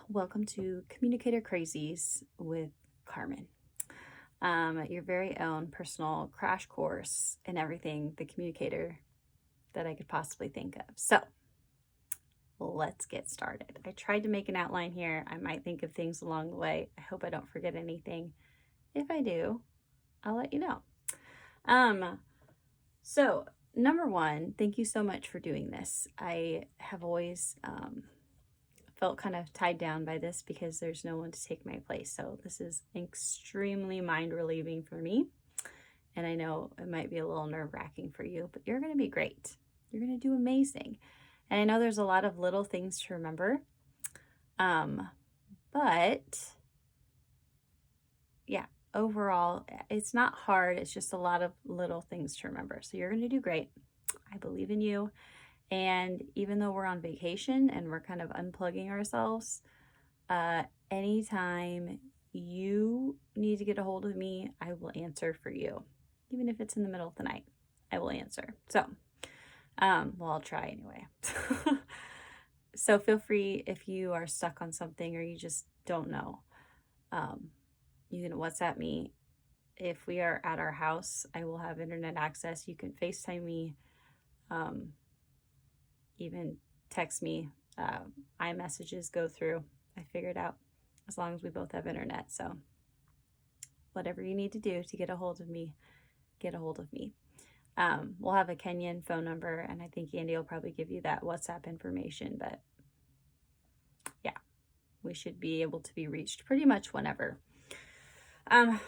Welcome to Communicator Crazies with Carmen, your very own personal crash course in everything the communicator that I could possibly think of. So let's get started. I tried to make an outline here. I might think of things along the way. I hope I don't forget anything. If I do, I'll let you know. So number one, thank you so much for doing this. I have always felt kind of tied down by this because there's no one to take my place. So this is extremely mind relieving for me. And I know it might be a little nerve wracking for you, but you're going to be great. You're going to do amazing. And I know there's a lot of little things to remember. But yeah, overall, it's not hard. It's just a lot of little things to remember. So you're going to do great. I believe in you. And even though we're on vacation and we're kind of unplugging ourselves, anytime you need to get a hold of me, I will answer for you. Even if it's in the middle of the night, I will answer. So, well, I'll try anyway. So feel free if you are stuck on something or you just don't know. You can WhatsApp me. If we are at our house, I will have internet access. You can FaceTime me. Even text me. iMessages go through. I figured out as long as we both have internet. So whatever you need to do to get a hold of me, get a hold of me. We'll have a Kenyan phone number, and I think Andy will probably give you that WhatsApp information. But yeah, we should be able to be reached pretty much whenever.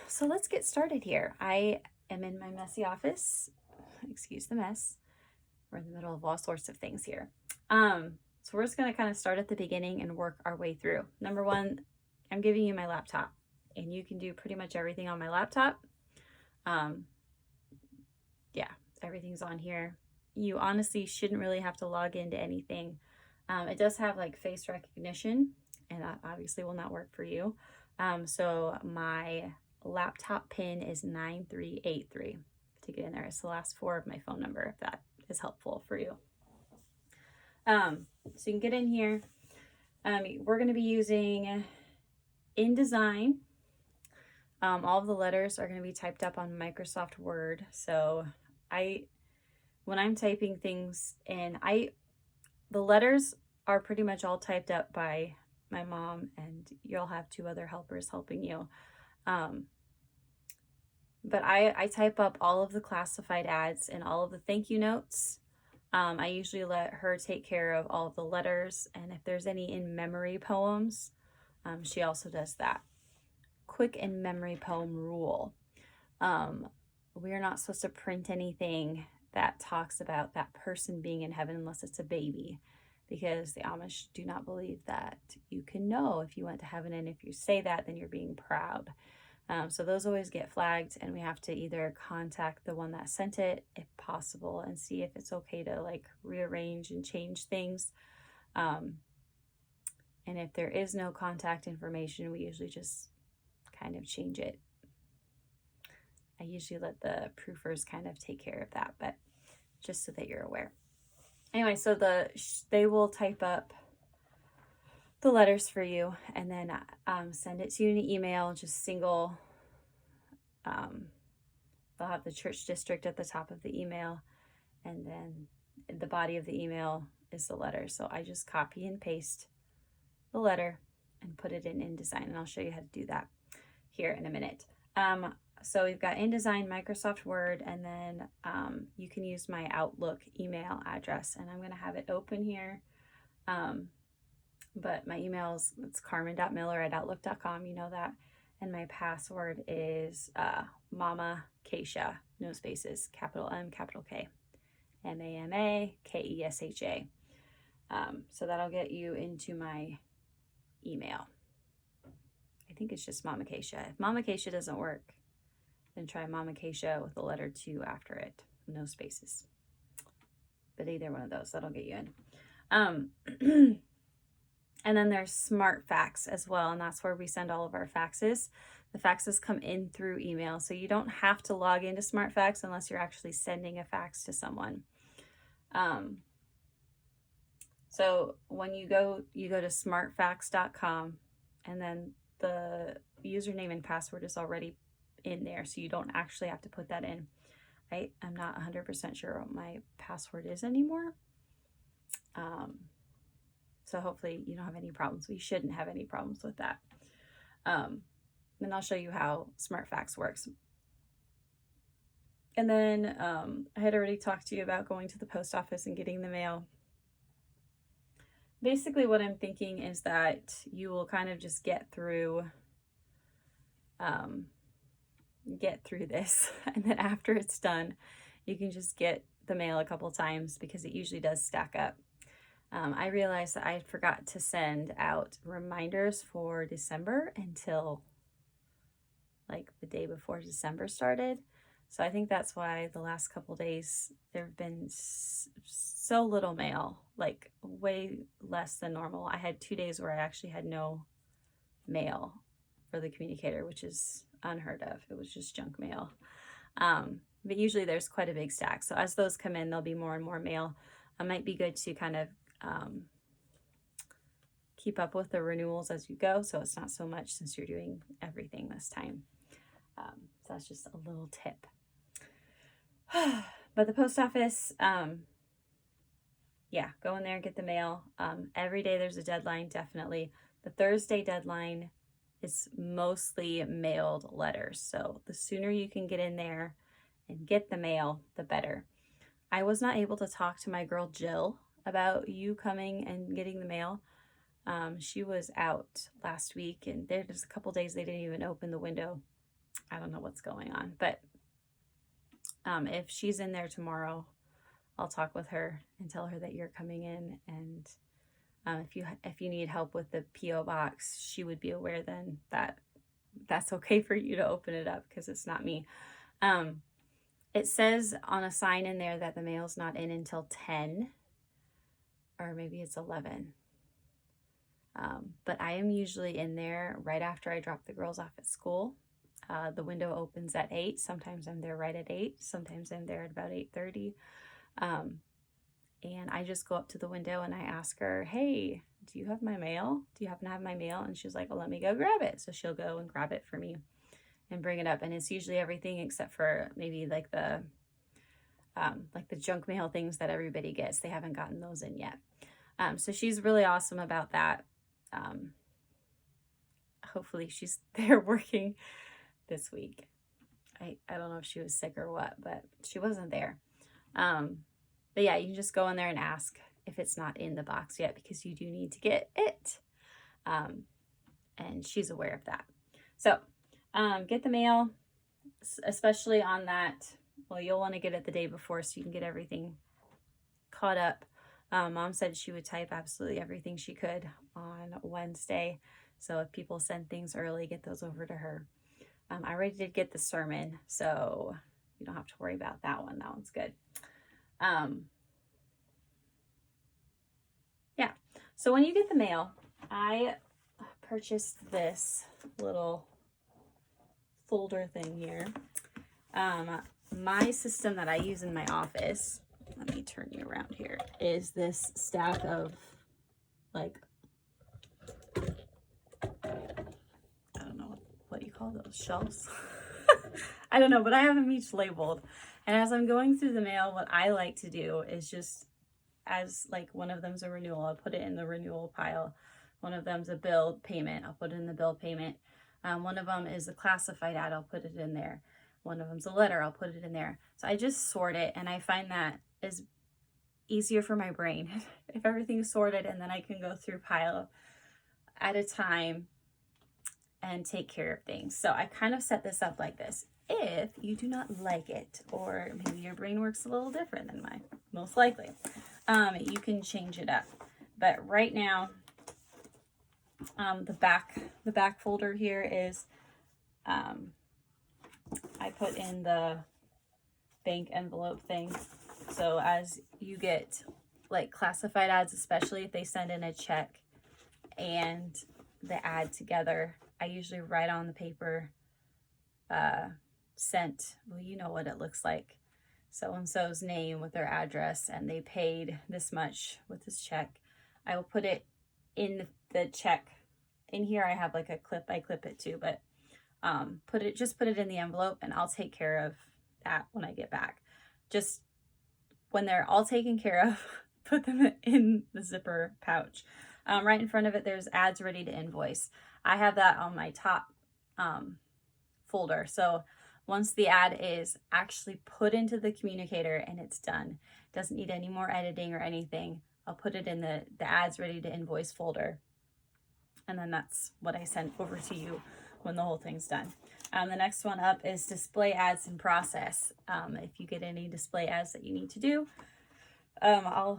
So let's get started here. I am in my messy office. Excuse the mess. We're in the middle of all sorts of things here. So we're just going to kind of start at the beginning and work our way through. Number one, I'm giving you my laptop, and you can do pretty much everything on my laptop. Yeah, everything's on here. You honestly shouldn't really have to log into anything. It does have like face recognition, and that obviously will not work for you. So my laptop pin is 9383 to get in there. It's the last four of my phone number, if that is helpful for you. So you can get in here. We're going to be using InDesign. All of the letters are going to be typed up on Microsoft Word. So when I'm typing things in, the letters are pretty much all typed up by my mom, and you'll have two other helpers helping you. But I type up all of the classified ads and all of the thank you notes. I usually let her take care of all of the letters, and if there's any in-memory poems, she also does that. Quick in-memory poem rule. We're not supposed to print anything that talks about that person being in heaven unless it's a baby, because the Amish do not believe that you can know if you went to heaven, and if you say that, then you're being proud. So those always get flagged, and we have to either contact the one that sent it, if possible, and see if it's okay to like rearrange and change things. And if there is no contact information, we usually just kind of change it. I usually let the proofers kind of take care of that, but just so that you're aware. Anyway, so they will type up the letters for you, and then send it to you in an email, just single. They'll have the church district at the top of the email, and then the body of the email is the letter. So I just copy and paste the letter and put it in InDesign, and I'll show you how to do that here in a minute. So we've got InDesign, Microsoft Word, and then you can use my Outlook email address, and I'm going to have it open here. But my email it's carmen.miller@outlook.com. You know that. And my password is Mama Keisha, no spaces, capital M, capital K, MAMAKESHA. So that'll get you into my email. I think it's just Mama Keisha. If Mama Keisha doesn't work, then try Mama Keisha with the letter 2 after it, no spaces. But either one of those, that'll get you in. And then there's Smart Fax as well, and that's where we send all of our faxes. The faxes come in through email, so you don't have to log into Smart Fax unless you're actually sending a fax to someone. So when you go to smartfacts.com, and then the username and password is already in there, so you don't actually have to put that in. I'm not 100% sure what my password is anymore. So hopefully you don't have any problems. We shouldn't have any problems with that. Then I'll show you how SmartFacts works. And then I had already talked to you about going to the post office and getting the mail. Basically what I'm thinking is that you will kind of just get through this, and then after it's done, you can just get the mail a couple times because it usually does stack up. I realized that I forgot to send out reminders for December until like the day before December started. So I think that's why the last couple days there have been so little mail, like way less than normal. I had 2 days where I actually had no mail for the Communicator, which is unheard of. It was just junk mail. But usually there's quite a big stack. So as those come in, there'll be more and more mail. It might be good to kind of keep up with the renewals as you go, so it's not so much since you're doing everything this time. So that's just a little tip. But the post office, yeah, go in there and get the mail. Every day there's a deadline, definitely. The Thursday deadline is mostly mailed letters, so the sooner you can get in there and get the mail, the better. I was not able to talk to my girl Jill about you coming and getting the mail. She was out last week, and there's a couple days they didn't even open the window. I don't know what's going on, but if she's in there tomorrow, I'll talk with her and tell her that you're coming in, and if you need help with the P.O. box, she would be aware then that that's okay for you to open it up because it's not me. It says on a sign in there that the mail's not in until 10, or maybe it's 11. But I am usually in there right after I drop the girls off at school. The window opens at 8. Sometimes I'm there right at 8. Sometimes I'm there at about 8:30. And I just go up to the window and I ask her, hey, do you have my mail? Do you happen to have my mail? And she's like, well, let me go grab it. So she'll go and grab it for me and bring it up. And it's usually everything except for maybe like the junk mail things that everybody gets. They haven't gotten those in yet. So she's really awesome about that. Hopefully she's there working this week. I don't know if she was sick or what, but she wasn't there. But yeah, you can just go in there and ask if it's not in the box yet, because you do need to get it. And she's aware of that. So get the mail, especially on that. Well, you'll want to get it the day before so you can get everything caught up. Mom said she would type absolutely everything she could on Wednesday. So if people send things early, get those over to her. I already did get the sermon, so you don't have to worry about that one. That one's good. Yeah. So when you get the mail, I purchased this little folder thing here. My system that I use in my office, let me turn you around here, is this stack of like, I don't know what you call those, shelves. I don't know, but I have them each labeled. And as I'm going through the mail, what I like to do is just, as like one of them's a renewal, I'll put it in the renewal pile. One of them's a bill payment, I'll put it in the bill payment. One of them is a classified ad, I'll put it in there. One of them's a letter, I'll put it in there. So I just sort it, and I find that is easier for my brain if everything's sorted, and then I can go through pile at a time and take care of things. So I kind of set this up like this. If you do not like it, or maybe your brain works a little different than mine, most likely, you can change it up. But right now, the back folder here is, I put in the bank envelope thing. So as you get like classified ads, especially if they send in a check and the ad together, I usually write on the paper, sent, well, you know what it looks like, so-and-so's name with their address, and they paid this much with this check. I will put it in the check. In here I have like a clip, I clip it too, but put it in the envelope, and I'll take care of that when I get back. Just when they're all taken care of, put them in the zipper pouch. Right in front of it, there's ads ready to invoice. I have that on my top folder. So once the ad is actually put into the communicator and it's done, doesn't need any more editing or anything, I'll put it in the ads ready to invoice folder. And then that's what I send over to you when the whole thing's done. The next one up is display ads in process. If you get any display ads that you need to do, I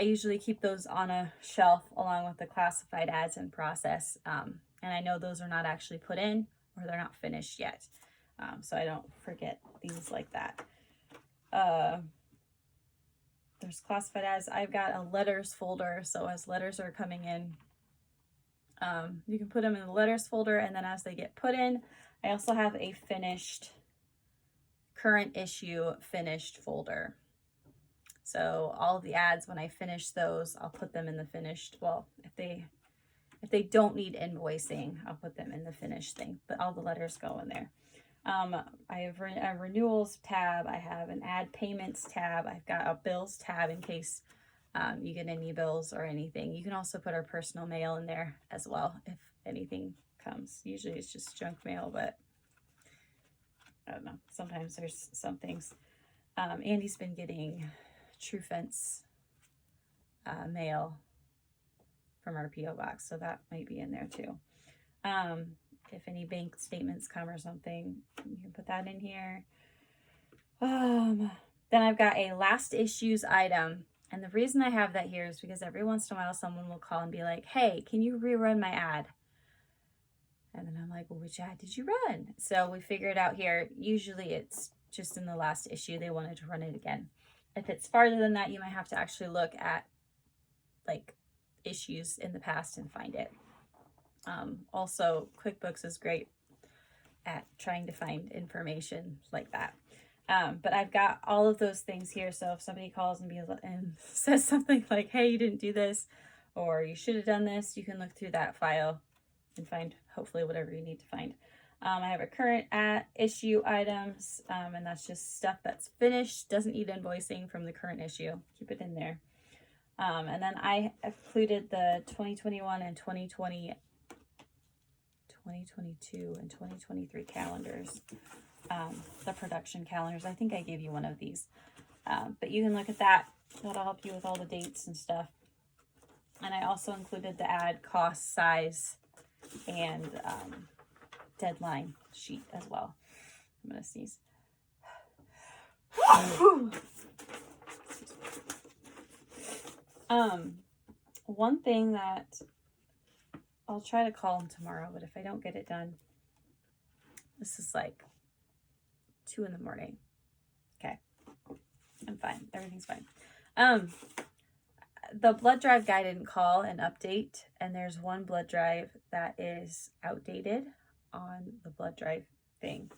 usually keep those on a shelf along with the classified ads in process. And I know those are not actually put in or they're not finished yet. So I don't forget things like that. There's classified ads. I've got a letters folder. So as letters are coming in, you can put them in the letters folder, and then as they get put in, I also have a finished, current issue finished folder. So all of the ads, when I finish those, I'll put them in the finished. Well, if they don't need invoicing, I'll put them in the finished thing, but all the letters go in there. I have a renewals tab. I have an ad payments tab. I've got a bills tab in case you get any bills or anything. You can also put our personal mail in there as well if anything comes. Usually it's just junk mail, but I don't know. Sometimes there's some things. Andy's been getting True Fence mail from our P.O. box, so that might be in there too. If any bank statements come or something, you can put that in here. Then I've got a last issues item. And the reason I have that here is because every once in a while someone will call and be like, hey, can you rerun my ad? And then I'm like, well, which ad did you run? So we figured out here, usually it's just in the last issue, they wanted to run it again. If it's farther than that, you might have to actually look at like issues in the past and find it. Also, QuickBooks is great at trying to find information like that. But I've got all of those things here. So if somebody calls and says something like, hey, you didn't do this, or you should have done this, you can look through that file and find hopefully whatever you need to find. I have a current issue items, and that's just stuff that's finished, doesn't need invoicing from the current issue. Keep it in there. And then I included the 2021 and 2022 and 2023 calendars, the production calendars. I think I gave you one of these, but you can look at that. That'll help you with all the dates and stuff. And I also included the ad cost, size, and deadline sheet as well. I'm gonna sneeze. One thing that I'll try to call him tomorrow, but if I don't get it done, this is like 2 in the morning. Okay, I'm fine. Everything's fine. The blood drive guy didn't call and update, and there's one blood drive that is outdated on the blood drive thing.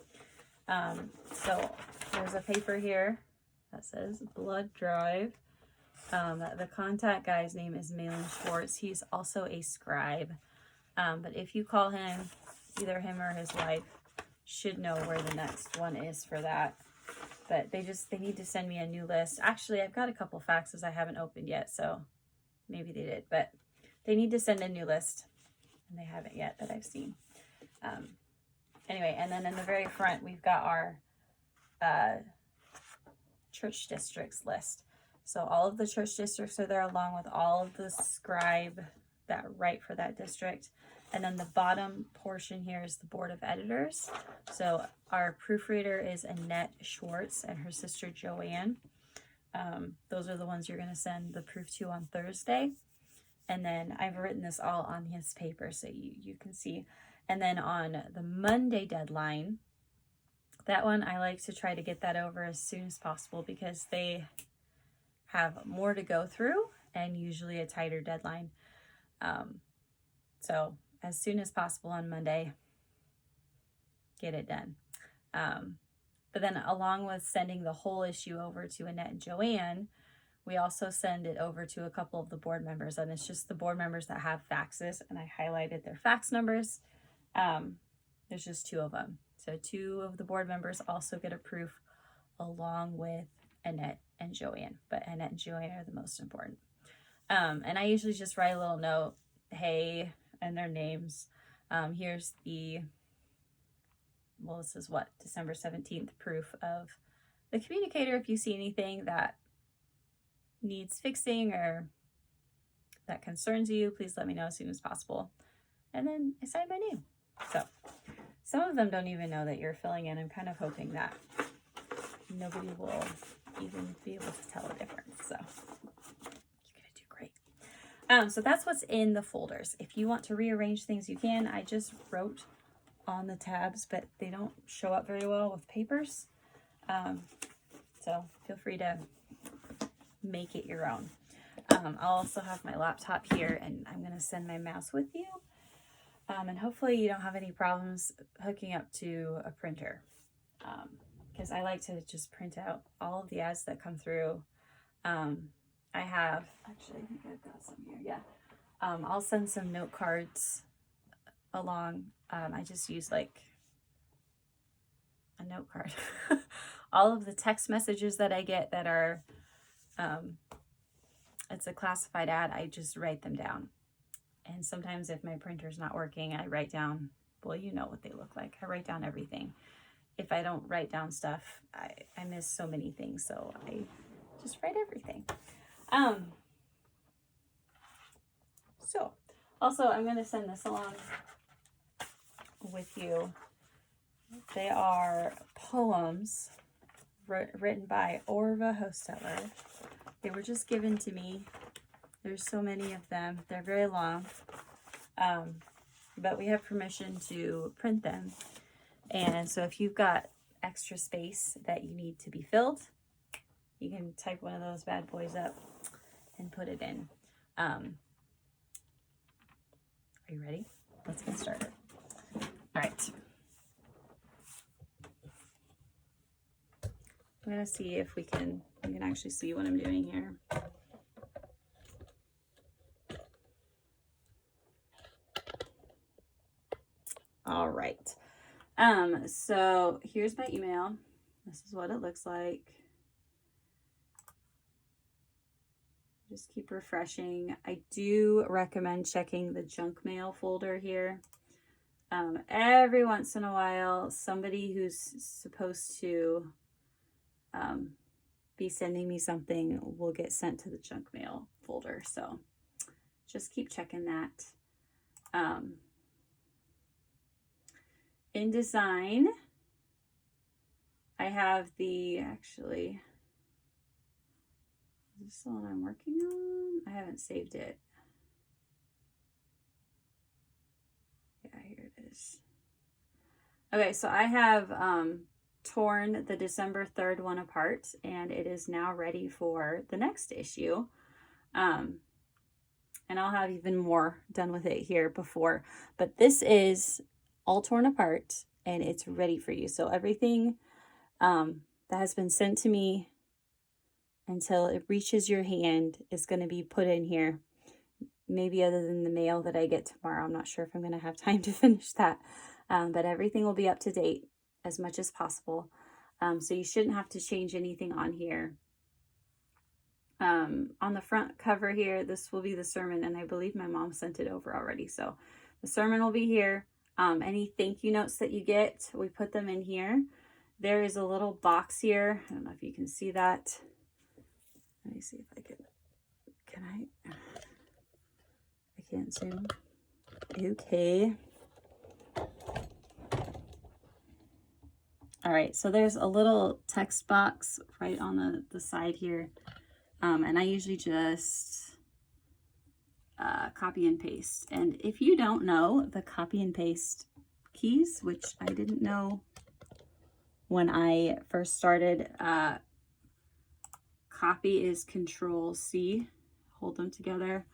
So there's a paper here that says blood drive. The contact guy's name is Malin Schwartz. He's also a scribe. But if you call him, either him or his wife should know where the next one is for that. But they need to send me a new list. Actually, I've got a couple faxes I haven't opened yet, so maybe they did. But they need to send a new list, and they haven't yet that I've seen. Anyway, and then in the very front, we've got our church districts list. So all of the church districts are there along with all of the scribe that write for that district. And then the bottom portion here is the board of editors. So our proofreader is Annette Schwartz and her sister Joanne. Those are the ones you're going to send the proof to on Thursday. And then I've written this all on his paper so you can see. And then on the Monday deadline, that one I like to try to get that over as soon as possible because they have more to go through and usually a tighter deadline. So as soon as possible on Monday, get it done. But then along with sending the whole issue over to Annette and Joanne, We also send it over to a couple of the board members, and it's just the board members that have faxes, and I highlighted their fax numbers. There's just 2 of them. So 2 of the board members also get a proof along with Annette and Joanne, but Annette and Joanne are the most important. And I usually just write a little note, hey, and their names. Here's the, well, this is what, December 17th proof of the communicator. If you see anything that needs fixing or that concerns you, please let me know as soon as possible. And then I sign my name. So some of them don't even know that you're filling in. I'm kind of hoping that nobody will even be able to tell the difference. So you're gonna do great. So that's what's in the folders. If you want to rearrange things, you can. I just wrote on the tabs, but they don't show up very well with papers. So feel free to make it your own. I'll also have my laptop here, and I'm going to send my mouse with you. And hopefully you don't have any problems hooking up to a printer, because I like to just print out all of the ads that come through. I have, actually, I think I've got some here. Yeah. I'll send some note cards along. I just use like a note card. All of the text messages that I get that are, it's a classified ad, I just write them down. And sometimes if my printer's not working, I write down, well, you know what they look like. I write down everything. If I don't write down stuff, I miss so many things. So I just write everything. So also I'm going to send this along with you. They are poems written by Orva Hostetler. They were just given to me. There's so many of them. They're very long, but we have permission to print them. And so if you've got extra space that you need to be filled, you can type one of those bad boys up and put it in. Are you ready? Let's get started. All right. I'm going to see if you can actually see what I'm doing here. All right. So here's my email. This is what it looks like. Just keep refreshing. I do recommend checking the junk mail folder here. Every once in a while, somebody who's supposed to be sending me something will get sent to the junk mail folder. So just keep checking that. In design, I have the, actually, is this the one I'm working on? I haven't saved it. Yeah, here it is. Okay, so I have torn the December 3rd one apart, and it is now ready for the next issue. And I'll have even more done with it here before, but this is all torn apart and it's ready for you. So everything that has been sent to me until it reaches your hand is going to be put in here. Maybe other than the mail that I get tomorrow. I'm not sure if I'm going to have time to finish that. But everything will be up to date as much as possible. So you shouldn't have to change anything on here. On the front cover here, this will be the sermon, and I believe my mom sent it over already. So the sermon will be here. Any thank you notes that you get, we put them in here. There is a little box here. I don't know if you can see that. Let me see if I can I can't zoom. Okay. All right, so there's a little text box right on the side here. And I usually just copy and paste. And if you don't know the copy and paste keys, which I didn't know when I first started, copy is Control C, hold them together,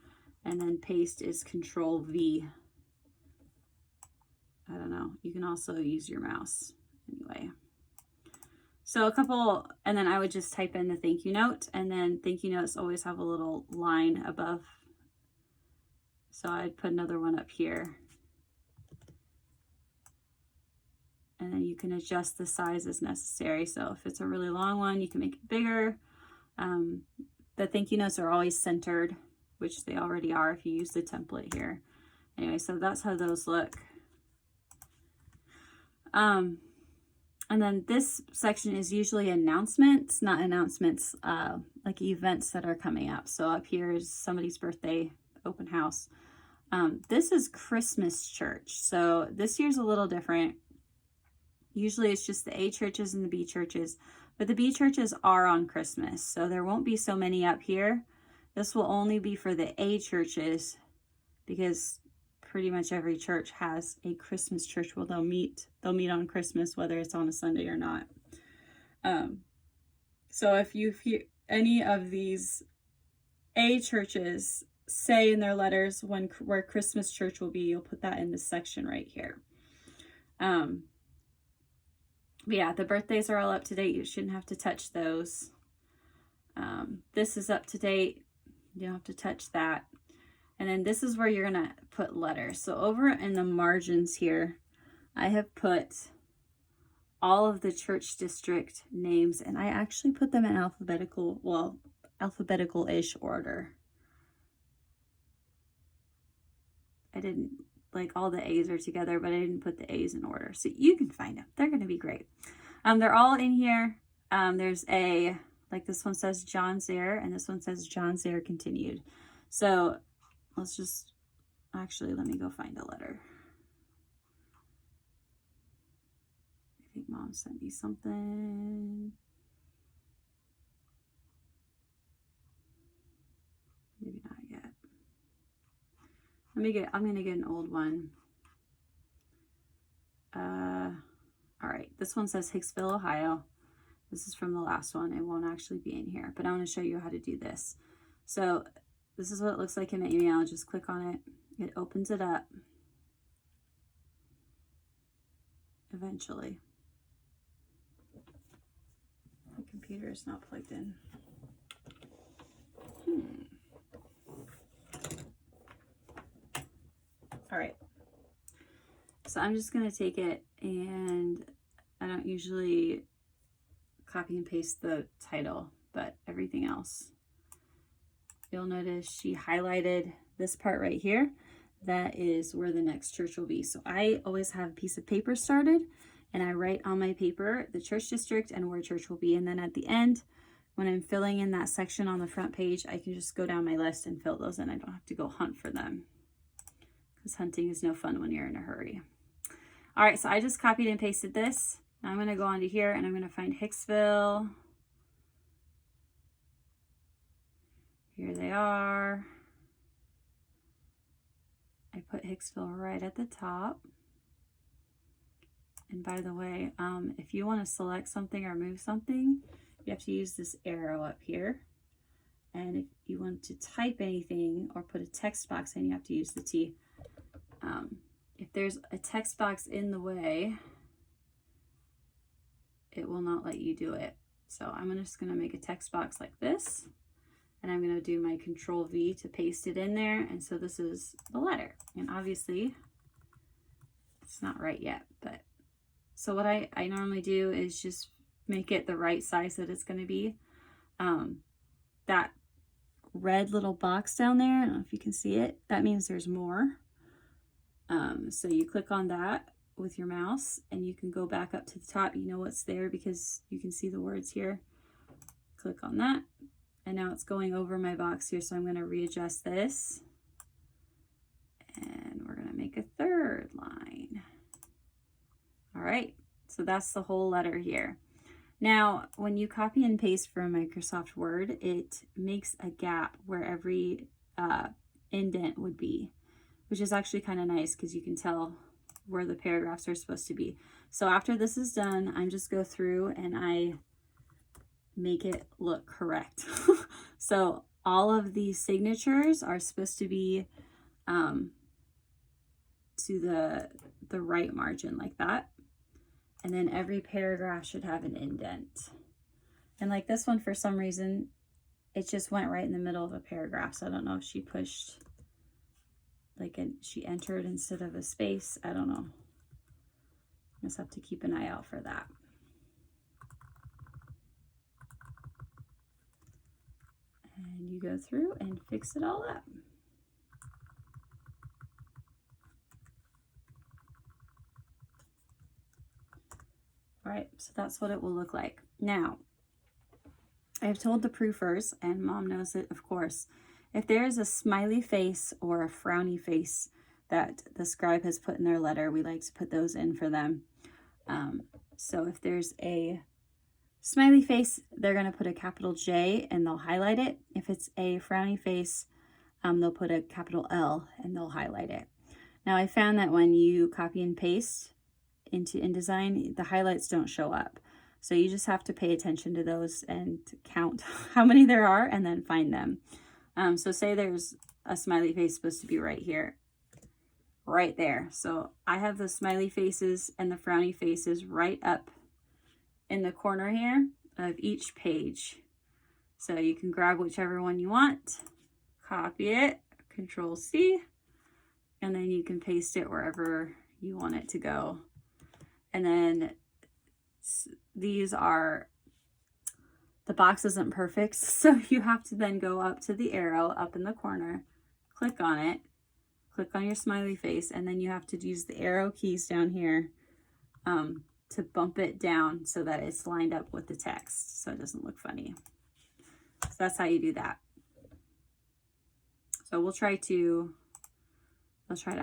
and then paste is Control V. I don't know. You can also use your mouse anyway. So a couple, and then I would just type in the thank you note, and then thank you notes always have a little line above. So I'd put another one up here. And then you can adjust the size as necessary. So if it's a really long one, you can make it bigger. The thank you notes are always centered, which they already are if you use the template here. Anyway, so that's how those look. And then this section is usually announcements, not announcements, like events that are coming up. So up here is somebody's birthday, open house. This is Christmas church. So this year's a little different. Usually it's just the A churches and the B churches, but the B churches are on Christmas. So there won't be so many up here. This will only be for the A churches because pretty much every church has a Christmas church where they'll meet on Christmas, whether it's on a Sunday or not. So if you hear any of these A churches say in their letters where Christmas church will be, you'll put that in this section right here. But yeah, the birthdays are all up to date. You shouldn't have to touch those. This is up to date. You don't have to touch that. And then this is where you're going to put letters. So over in the margins here, I have put all of the church district names, and I actually put them in alphabetical, well, alphabetical-ish order. I didn't, like all the A's are together, but I didn't put the A's in order. So you can find them. They're going to be great. They're all in here. There's a, like this one says John Zare, and this one says John Zare continued. So let's just, actually, let me go find a letter. I think Mom sent me something. Maybe not yet. I'm going to get an old one. All right, this one says Hicksville, Ohio. This is from the last one. It won't actually be in here, but I'm going to show you how to do this. So this is what it looks like in my email. Just click on it. It opens it up. Eventually. My computer is not plugged in. All right. So I'm just going to take it, and I don't usually copy and paste the title, but everything else. You'll notice she highlighted this part right here. That is where the next church will be. So I always have a piece of paper started, and I write on my paper the church district and where church will be. And then at the end, when I'm filling in that section on the front page, I can just go down my list and fill those in. I don't have to go hunt for them, because hunting is no fun when you're in a hurry. All right, so I just copied and pasted this. Now I'm going to go onto here, and I'm going to find Hicksville. Here they are. I put Hicksville right at the top. And by the way, if you want to select something or move something, you have to use this arrow up here. And if you want to type anything or put a text box in, you have to use the T. If there's a text box in the way, it will not let you do it. So I'm just going to make a text box like this, and I'm going to do my Control V to paste it in there. And so this is the letter, and obviously it's not right yet, but so what I normally do is just make it the right size that it's going to be. That red little box down there, I don't know if you can see it, that means there's more. So you click on that with your mouse, and you can go back up to the top. You know what's there because you can see the words here. Click on that, and now it's going over my box here, so I'm going to readjust this, and we're going to make a third line. All right, so that's the whole letter here. Now, when you copy and paste from Microsoft Word, it makes a gap where every indent would be, which is actually kind of nice because you can tell where the paragraphs are supposed to be. So after this is done, I'm just go through and I make it look correct. So all of these signatures are supposed to be to the right margin like that. And then every paragraph should have an indent. And like this one, for some reason, it just went right in the middle of a paragraph. So I don't know if she pushed, like she entered instead of a space. I don't know. Just have to keep an eye out for that. And you go through and fix it all up. All right, so that's what it will look like. Now, I've told the proofers, and Mom knows it, of course, if there is a smiley face or a frowny face that the scribe has put in their letter, we like to put those in for them. So if there's a smiley face, they're going to put a capital J and they'll highlight it. If it's a frowny face, they'll put a capital L and they'll highlight it. Now, I found that when you copy and paste into InDesign, the highlights don't show up. So you just have to pay attention to those and count how many there are and then find them. So say there's a smiley face supposed to be right here, right there. So I have the smiley faces and the frowny faces right up in the corner here of each page. So you can grab whichever one you want, copy it, Control C, and then you can paste it wherever you want it to go. And then these are, the box isn't perfect, so you have to then go up to the arrow up in the corner, click on it, click on your smiley face, and then you have to use the arrow keys down here to bump it down so that it's lined up with the text so it doesn't look funny. So that's how you do that. So I'll try to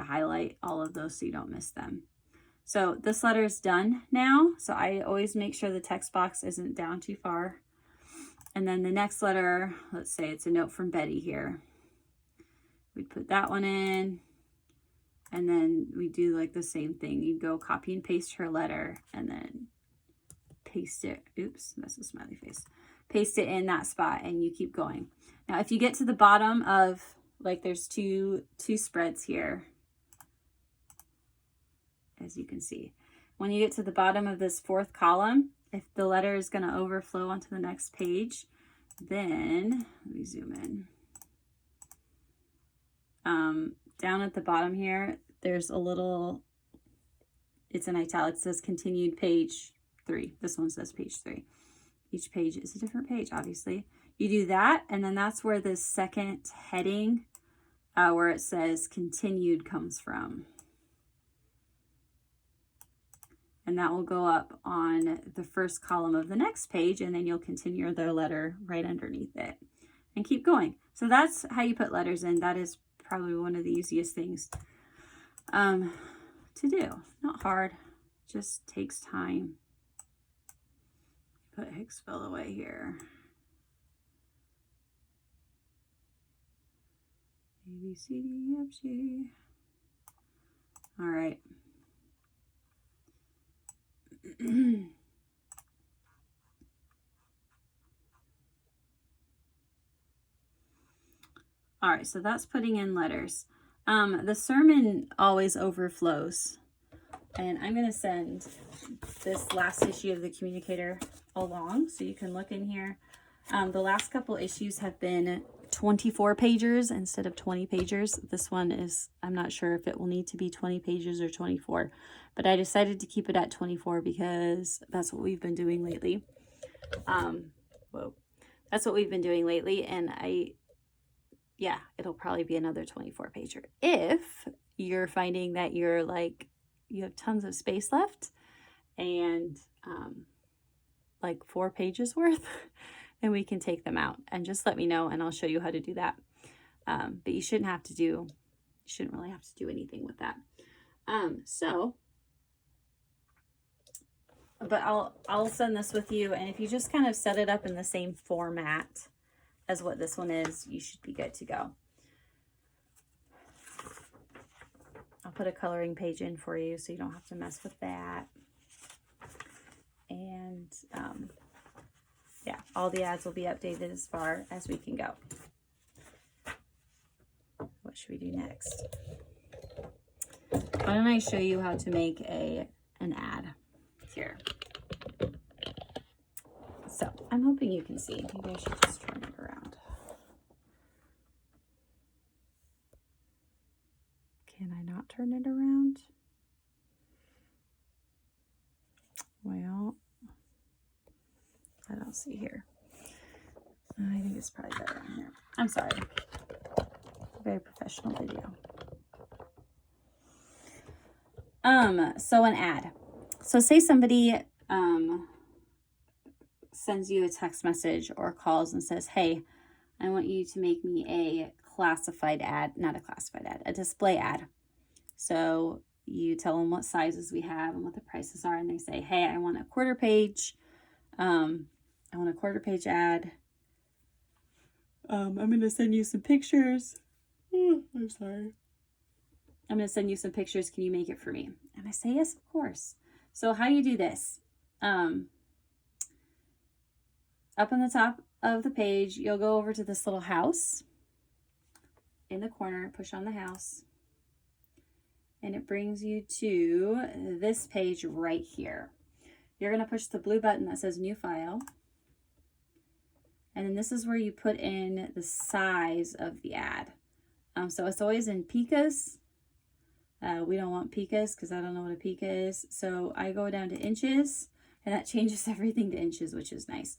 highlight all of those so you don't miss them. So this letter is done now. So I always make sure the text box isn't down too far. And then the next letter, let's say it's a note from Betty here. We'd put that one in. And then we do like the same thing. You go copy and paste her letter and then paste it. Oops, that's a smiley face. Paste it in that spot and you keep going. Now, if you get to the bottom of, like there's two spreads here, as you can see. When you get to the bottom of this fourth column, if the letter is going to overflow onto the next page, then, let me zoom in. Down at the bottom here, there's a little, it's in italics, it says continued page 3. This one says page 3. Each page is a different page, obviously. You do that, and then that's where the second heading, where it says continued, comes from. And that will go up on the first column of the next page, and then you'll continue their letter right underneath it and keep going. So that's how you put letters in. That is probably one of the easiest things to do. Not hard, just takes time. Put Hicksville away here. A, B, C, D, E, F, G. All right. All right, so that's putting in letters. The sermon always overflows, and I'm going to send this last issue of the Communicator along so you can look in here. The last couple issues have been 24 pagers instead of 20 pagers. This one is, I'm not sure if it will need to be 20 pages or 24, but I decided to keep it at 24 because that's what we've been doing lately. That's what we've been doing lately, and yeah, it'll probably be another 24 pager. If you're finding that you're like, you have tons of space left and like 4 pages worth, then we can take them out and just let me know and I'll show you how to do that. But you shouldn't really have to do anything with that. But I'll send this with you, and if you just kind of set it up in the same format as what this one is, you should be good to go. I'll put a coloring page in for you so you don't have to mess with that. And yeah, all the ads will be updated as far as we can go. What should we do next? Why don't I show you how to make an ad here. So I'm hoping you can see. Maybe I should just turn it around. Can I not turn it around? Well, I don't see here. I think it's probably better on here. I'm sorry. Very professional video. So an ad. So say somebody sends you a text message or calls and says, hey, I want you to make me a classified ad, not a classified ad, a display ad. So you tell them what sizes we have and what the prices are, and they say, hey, I want a quarter page. I want a quarter page ad. I'm going to send you some pictures. Oh, I'm sorry. I'm going to send you some pictures. Can you make it for me? And I say, yes, of course. So how you do this, up on the top of the page, you'll go over to this little house in the corner, push on the house, and it brings you to this page right here. You're going to push the blue button that says new file. And then this is where you put in the size of the ad. So it's always in picas. We don't want picas because I don't know what a pica is. So I go down to inches, and that changes everything to inches, which is nice.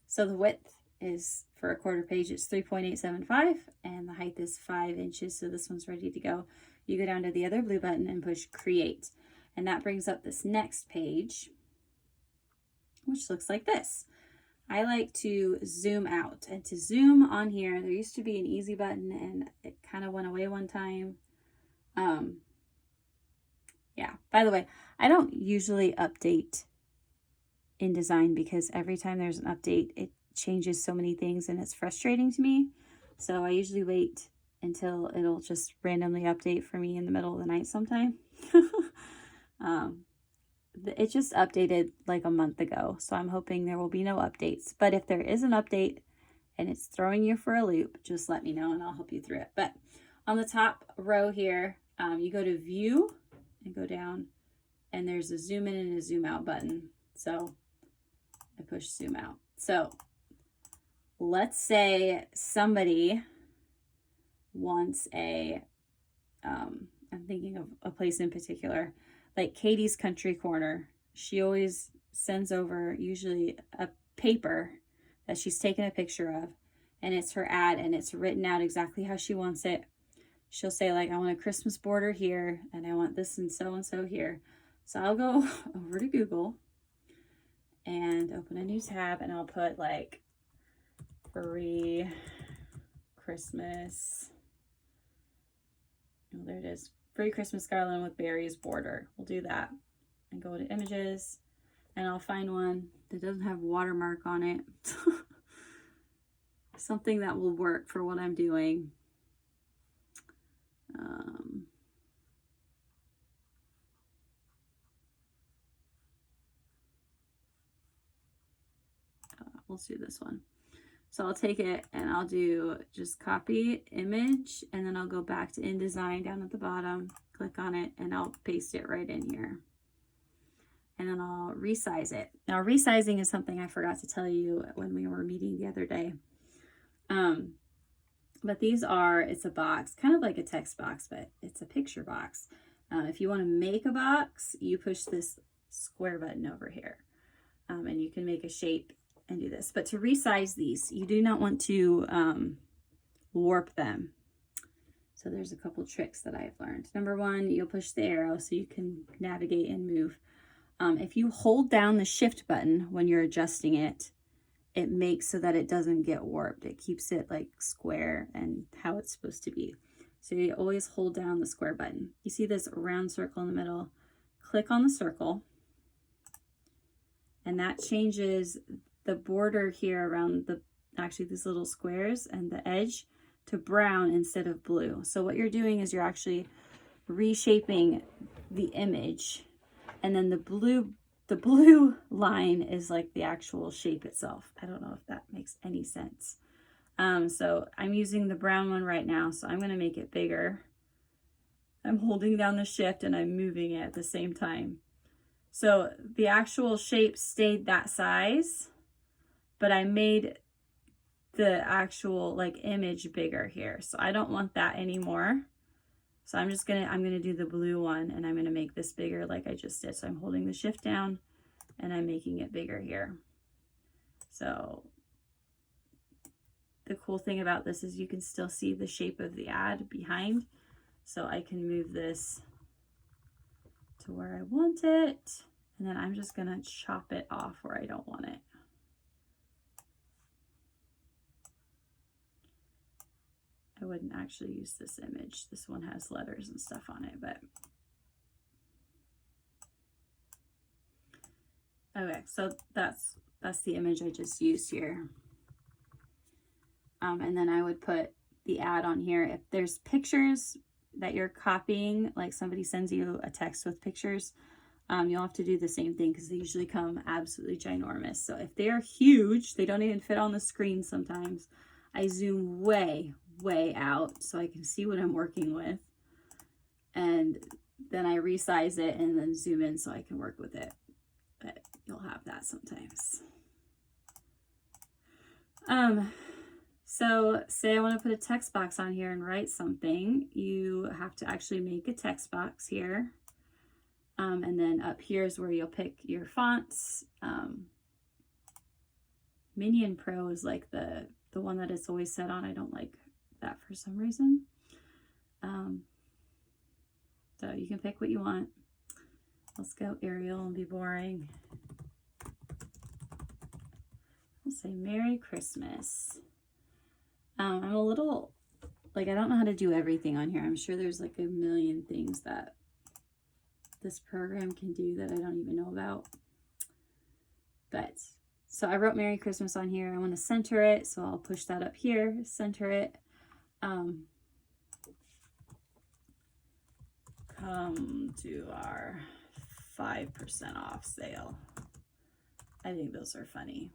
So the width is, for a quarter page, it's 3.875, and the height is 5 inches. So this one's ready to go. You go down to the other blue button and push create. And that brings up this next page, which looks like this. I like to zoom out, and to zoom on here, there used to be an easy button and it kind of went away one time. Yeah, by the way, I don't usually update InDesign because every time there's an update, it changes so many things and it's frustrating to me. So I usually wait until it'll just randomly update for me in the middle of the night sometime. It just updated like a month ago, so I'm hoping there will be no updates. But if there is an update and it's throwing you for a loop, just let me know and I'll help you through it. But on the top row here, you go to view and go down, and there's a zoom in and a zoom out button. So I push zoom out. So let's say somebody wants a, I'm thinking of a place in particular, like Katie's Country Corner. She always sends over usually a paper that she's taken a picture of, and it's her ad, and it's written out exactly how she wants it. She'll say, like, I want a Christmas border here, and I want this and so here. So I'll go over to Google and open a new tab, and I'll put like free Christmas. Oh, there it is. Free Christmas garland with berries border. We'll do that. And go to images, and I'll find one that doesn't have watermark on it. Something that will work for what I'm doing. We'll do this one. So I'll take it and I'll do just copy image, and then I'll go back to InDesign down at the bottom, click on it, and I'll paste it right in here. And then I'll resize it. Now resizing is something I forgot to tell you when we were meeting the other day. But these are, it's a box, kind of like a text box, but it's a picture box. If you want to make a box, you push this square button over here, and you can make a shape and do this. But to resize these, you do not want to warp them. So there's a couple tricks that I've learned. Number one, you'll push the arrow so you can navigate and move. If you hold down the shift button when you're adjusting it, it makes so that it doesn't get warped. It keeps it like square and how it's supposed to be. So you always hold down the square button. You see this round circle in the middle? Click on the circle, and that changes the border here around actually these little squares and the edge to brown instead of blue. So what you're doing is you're actually reshaping the image, and then the blue line is like the actual shape itself. I don't know if that makes any sense. So I'm using the brown one right now, so I'm going to make it bigger. I'm holding down the shift and I'm moving it at the same time. So the actual shape stayed that size, but I made the actual like image bigger here. So I don't want that anymore. So I'm gonna do the blue one, and I'm gonna make this bigger like I just did. So I'm holding the shift down and I'm making it bigger here. So the cool thing about this is you can still see the shape of the ad behind. So I can move this to where I want it, and then I'm just gonna chop it off where I don't want it. I wouldn't actually use this image. This one has letters and stuff on it, but okay, so that's the image I just used here. And then I would put the ad on here. If there's pictures that you're copying, like somebody sends you a text with pictures, you'll have to do the same thing because they usually come absolutely ginormous. So if they are huge, they don't even fit on the screen sometimes, I zoom way out so I can see what I'm working with. And then I resize it and then zoom in so I can work with it. But you'll have that sometimes. So say I want to put a text box on here and write something, you have to actually make a text box here. And then up here is where you'll pick your fonts. Minion Pro is like the one that it's always set on. I don't like that for some reason. So you can pick what you want. Let's go Arial and be boring. I'll say Merry Christmas. I'm a little, like, I don't know how to do everything on here. I'm sure there's like a million things that this program can do that I don't even know about. But, so I wrote Merry Christmas on here. I want to center it, so I'll push that up here, center it. Come to our 5% off sale. I think those are funny.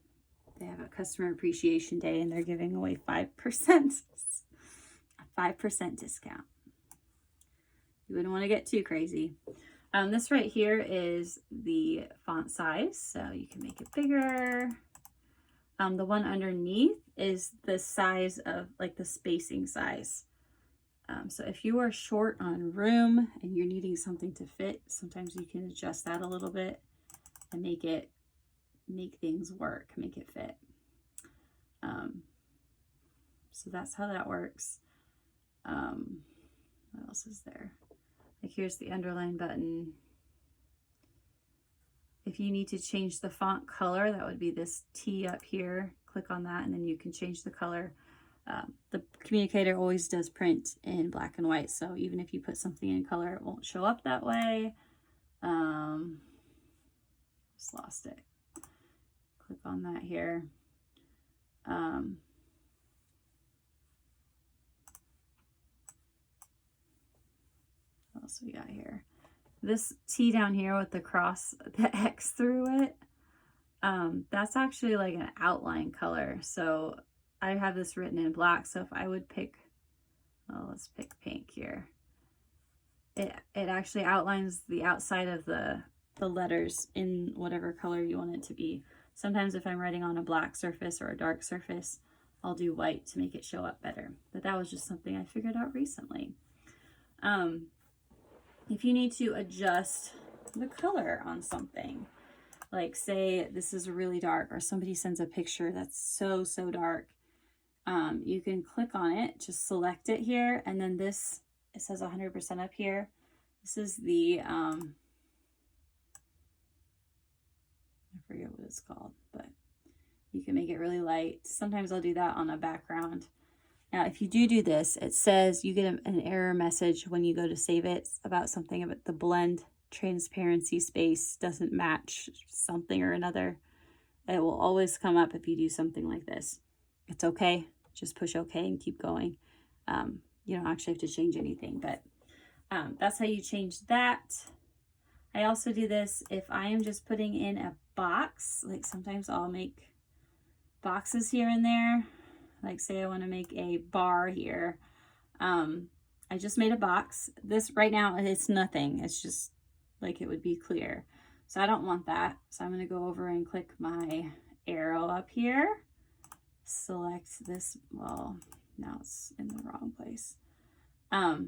They have a customer appreciation day and they're giving away 5%, a 5% discount. You wouldn't want to get too crazy. This right here is the font size, so you can make it bigger. The one underneath is the size of like the spacing size. So if you are short on room and you're needing something to fit, sometimes you can adjust that a little bit and make things work, make it fit. So that's how that works. What else is there? Like here's the underline button. If you need to change the font color, that would be this T up here. Click on that and then you can change the color. The Communicator always does print in black and white, so even if you put something in color, it won't show up that way. Just lost it. Click on that here. What else we got here? This T down here with the cross, the X through it, that's actually like an outline color. So I have this written in black, so if I would pick, oh, let's pick pink here. It actually outlines the outside of the letters in whatever color you want it to be. Sometimes if I'm writing on a black surface or a dark surface, I'll do white to make it show up better. But that was just something I figured out recently. If you need to adjust the color on something, like say this is really dark or somebody sends a picture that's so dark, you can click on it, just select it here, and then this, it says 100% up here. This is the, I forget what it's called, but you can make it really light. Sometimes I'll do that on a background. Now, if you do this, it says you get an error message when you go to save it about something about the blend transparency space doesn't match something or another. It will always come up if you do something like this. It's okay. Just push OK and keep going. You don't actually have to change anything, but that's how you change that. I also do this if I am just putting in a box. Like sometimes I'll make boxes here and there. Like say I want to make a bar here. I just made a box. This right now, it's nothing. It's just like it would be clear. So I don't want that. So I'm going to go over and click my arrow up here. Select this. Well, now it's in the wrong place. Yeah,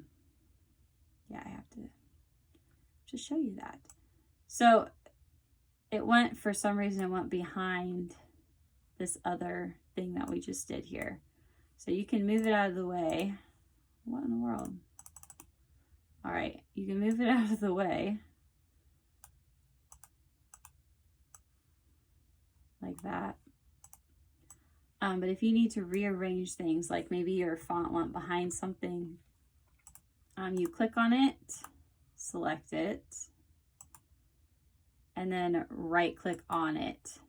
I have to just show you that. So it went, for some reason, it went behind this other thing that we just did here. So you can move it out of the way. What in the world? All right, you can move it out of the way. Like that. But if you need to rearrange things, like maybe your font went behind something, you click on it, select it, and then right click on it.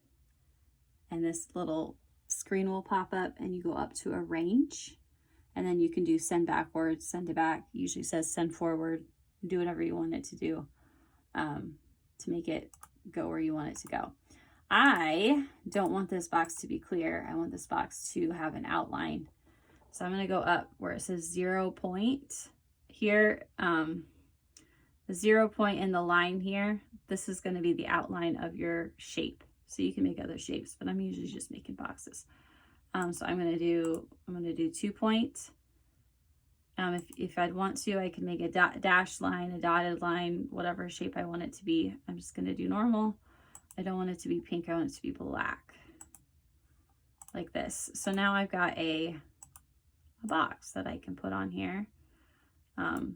And this little screen will pop up and you go up to arrange. And then you can do send backwards, send it back. It usually says send forward. Do whatever you want it to do to make it go where you want it to go. I don't want this box to be clear. I want this box to have an outline. So I'm going to go up where it says 0 point. Here, the 0 point in the line here, this is going to be the outline of your shape. So you can make other shapes, but I'm usually just making boxes. So I'm going to do 2 point. If I'd want to, I can make a dashed line, a dotted line, whatever shape I want it to be. I'm just going to do normal. I don't want it to be pink. I want it to be black, like this. So now I've got a box that I can put on here. And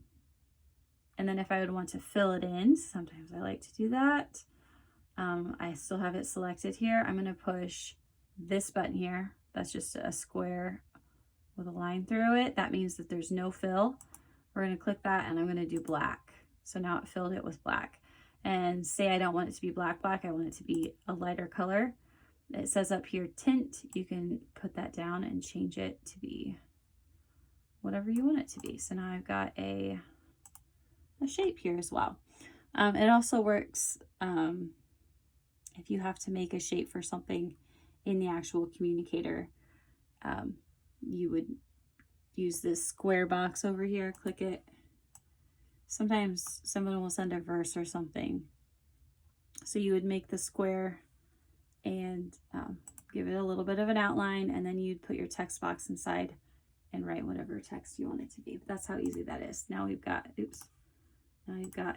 then if I would want to fill it in, sometimes I like to do that. I still have it selected here. I'm going to push this button here. That's just a square with a line through it. That means that there's no fill. We're going to click that and I'm going to do black. So now it filled it with black. And say I don't want it to be black, I want it to be a lighter color. It says up here tint. You can put that down and change it to be whatever you want it to be. So now I've got a shape here as well. It also works if you have to make a shape for something in the actual communicator. You would use this square box over here, click it. Sometimes someone will send a verse or something. So you would make the square and give it a little bit of an outline, and then you'd put your text box inside and write whatever text you want it to be. But that's how easy that is. Now we've got, now you've got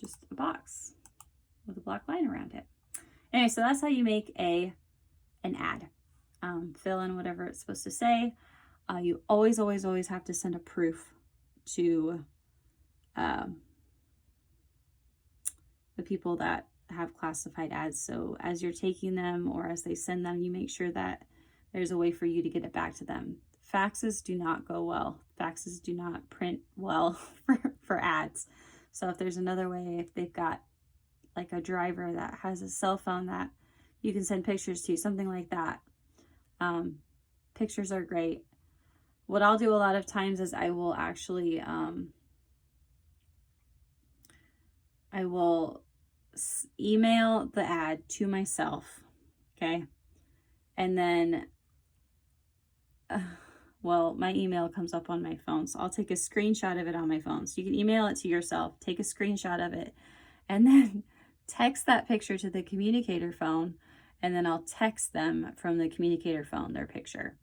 just a box with a black line around it. Anyway, so that's how you make an ad. Fill in whatever it's supposed to say. You always have to send a proof to the people that have classified ads. So as you're taking them or as they send them, you make sure that there's a way for you to get it back to them. Faxes do not go well. Faxes do not print well for ads. So if there's another way, if they've got like a driver that has a cell phone that you can send pictures to, something like that. Pictures are great. What I'll do a lot of times is I will actually, I will email the ad to myself, okay? And then, well, my email comes up on my phone, so I'll take a screenshot of it on my phone. So you can email it to yourself, take a screenshot of it, and then text that picture to the communicator phone, and then I'll text them from the communicator phone their picture.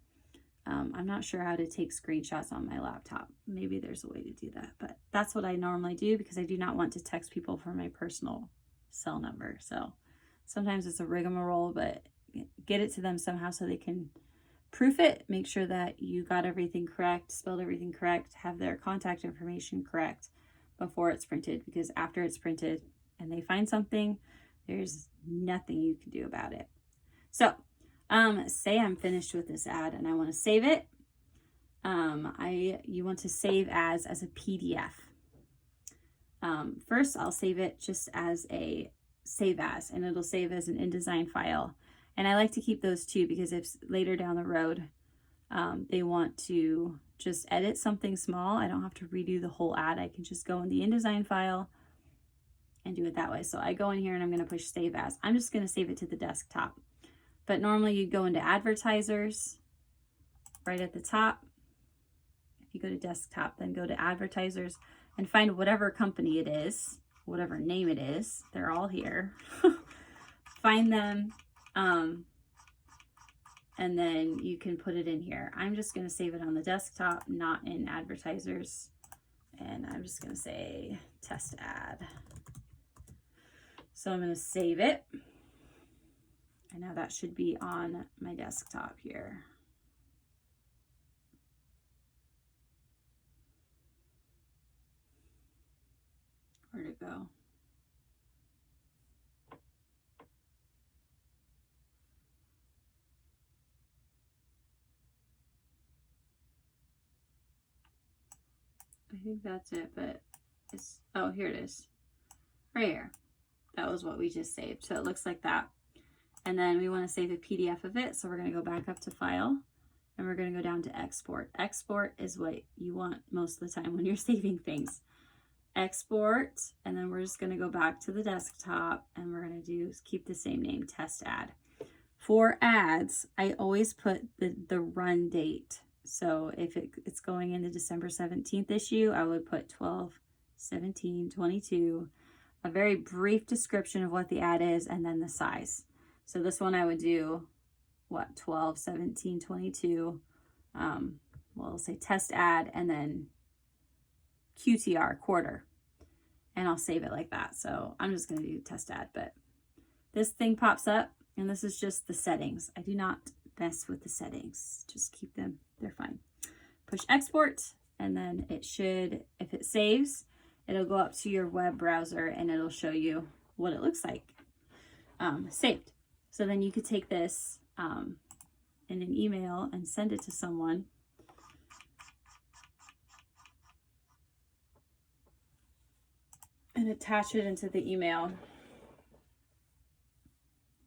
I'm not sure how to take screenshots on my laptop. Maybe there's a way to do that, but that's what I normally do because I do not want to text people from my personal cell number. So sometimes it's a rigmarole, but get it to them somehow so they can proof it, make sure that you got everything correct, spelled everything correct, have their contact information correct before it's printed, because after it's printed and they find something, there's nothing you can do about it. So say I'm finished with this ad and I want to save it. You want to save as a PDF. First, I'll save it just as a save as, and it'll save as an InDesign file. And I like to keep those too, because if later down the road they want to just edit something small, I don't have to redo the whole ad. I can just go in the InDesign file and do it that way. So I go in here and I'm going to push save as. I'm just going to save it to the desktop. But normally you'd go into advertisers right at the top. If you go to desktop, then go to advertisers and find whatever company it is. whatever name it is. They're all here. Find them, and then you can put it in here. I'm just going to save it on the desktop, not in advertisers. And I'm just going to say test ad. So I'm going to save it. And now that should be on my desktop here. Where'd it go? I think that's it, but it's, oh, here it is. Right here. That was what we just saved. So it looks like that. And then we want to save a PDF of it. So we're going to go back up to File, and we're going to go down to Export. Export is what you want most of the time when you're saving things. Export, and then we're just going to go back to the desktop, and we're going to keep the same name, test ad. For ads, I always put the run date. So if it's going in the December 17th issue, I would put 12/17/22, a very brief description of what the ad is, and then the size. So this one I would do, what, 12/17/22, well, I'll say test ad, and then QTR, quarter, and I'll save it like that. So I'm just going to do test ad, but this thing pops up, and this is just the settings. I do not mess with the settings, just keep them, they're fine. Push export, and then it should, if it saves, it'll go up to your web browser and it'll show you what it looks like saved. So then you could take this in an email and send it to someone. And attach it into the email.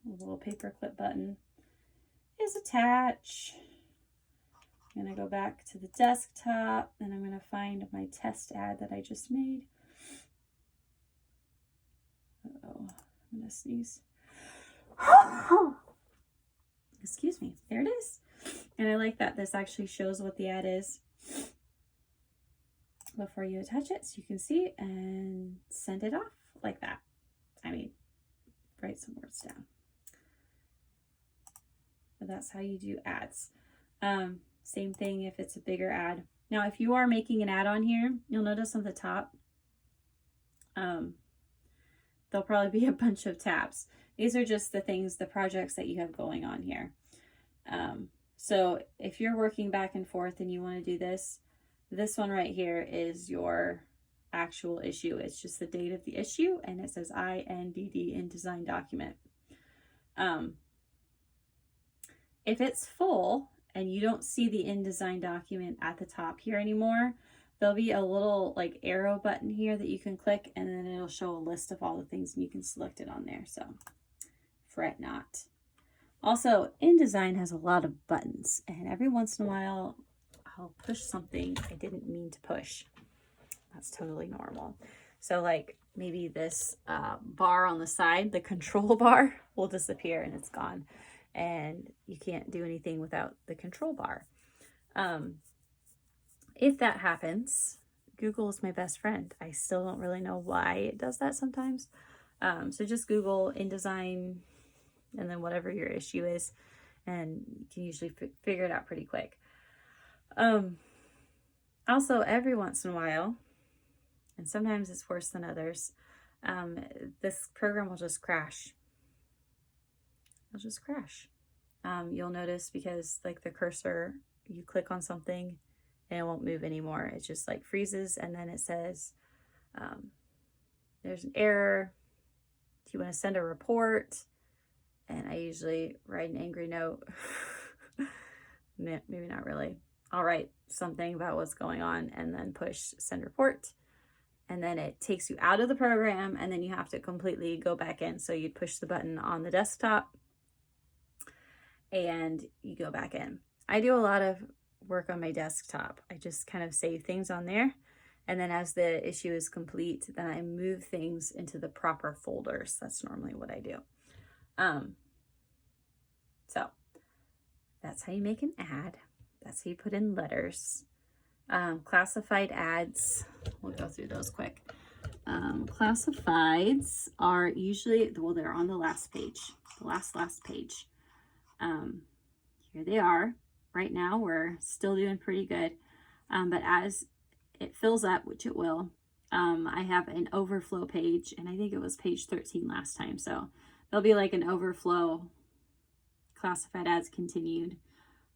A little paperclip button is attach. I'm going to go back to the desktop, and I'm going to find my test ad that I just made. Uh-oh, I'm going to sneeze. Excuse me. There it is. And I like that this actually shows what the ad is before you attach it, so you can see and send it off like that. I mean, write some words down. But that's how you do ads. Same thing if it's a bigger ad. Now, if you are making an ad on here, you'll notice on the top, there'll probably be a bunch of tabs. These are just the things, the projects that you have going on here. So if you're working back and forth and you want to do this one right here is your actual issue. It's just the date of the issue, and it says INDD, InDesign document. If it's full and you don't see the InDesign document at the top here anymore, there'll be a little like arrow button here that you can click, and then it'll show a list of all the things, and you can select it on there. So fret not. Also, InDesign has a lot of buttons, and every once in a while I'll push something I didn't mean to push. That's totally normal. So like maybe this bar on the side, the control bar, will disappear and it's gone. And you can't do anything without the control bar. If that happens, Google is my best friend. I still don't really know why it does that sometimes. So just Google InDesign and then whatever your issue is, and you can usually figure it out pretty quick. Also, every once in a while, and sometimes it's worse than others, this program will just crash. It'll just crash. You'll notice because like the cursor, you click on something and it won't move anymore. It just like freezes, and then it says, there's an error. Do you want to send a report? And I usually write an angry note. Maybe not really. I'll write something about what's going on and then push send report. And then it takes you out of the program, and then you have to completely go back in. So you'd push the button on the desktop and you go back in. I do a lot of work on my desktop. I just kind of save things on there. And then as the issue is complete, then I move things into the proper folders. That's normally what I do. So that's how you make an ad. That's how you put in letters. Classified ads, we'll go through those quick. Classifieds are usually, well, they're on the last page, the last page. Here they are. Right now, we're still doing pretty good. But as it fills up, which it will, I have an overflow page, and I think it was page 13 last time. So there'll be like an overflow classified ads continued.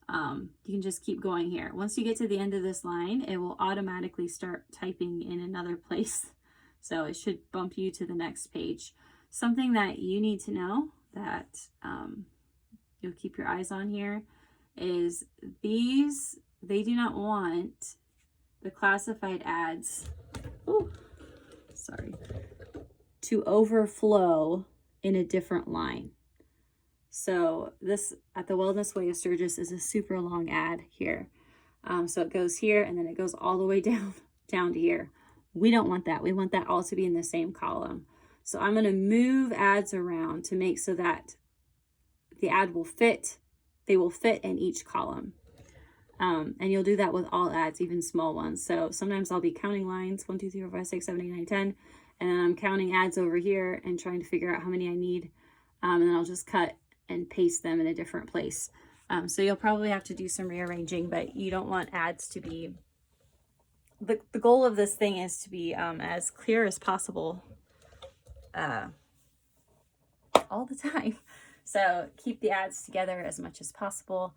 You can just keep going here. Once you get to the end of this line, it will automatically start typing in another place. So it should bump you to the next page. Something that you need to know that you'll keep your eyes on here is these, they do not want the classified ads, to overflow in a different line. So this at the Wellness Way of Sturgis is a super long ad here. So it goes here and then it goes all the way down to here. We don't want that. We want that all to be in the same column. So I'm going to move ads around to make so that the ad will fit. They will fit in each column. And you'll do that with all ads, even small ones. So sometimes I'll be counting lines, 1, 2, 3, 4, 5, 6, 7, 8, 9, 10. And then I'm counting ads over here and trying to figure out how many I need. And then I'll just cut and paste them in a different place. So you'll probably have to do some rearranging, but you don't want ads to be, the goal of this thing is to be as clear as possible all the time. So keep the ads together as much as possible.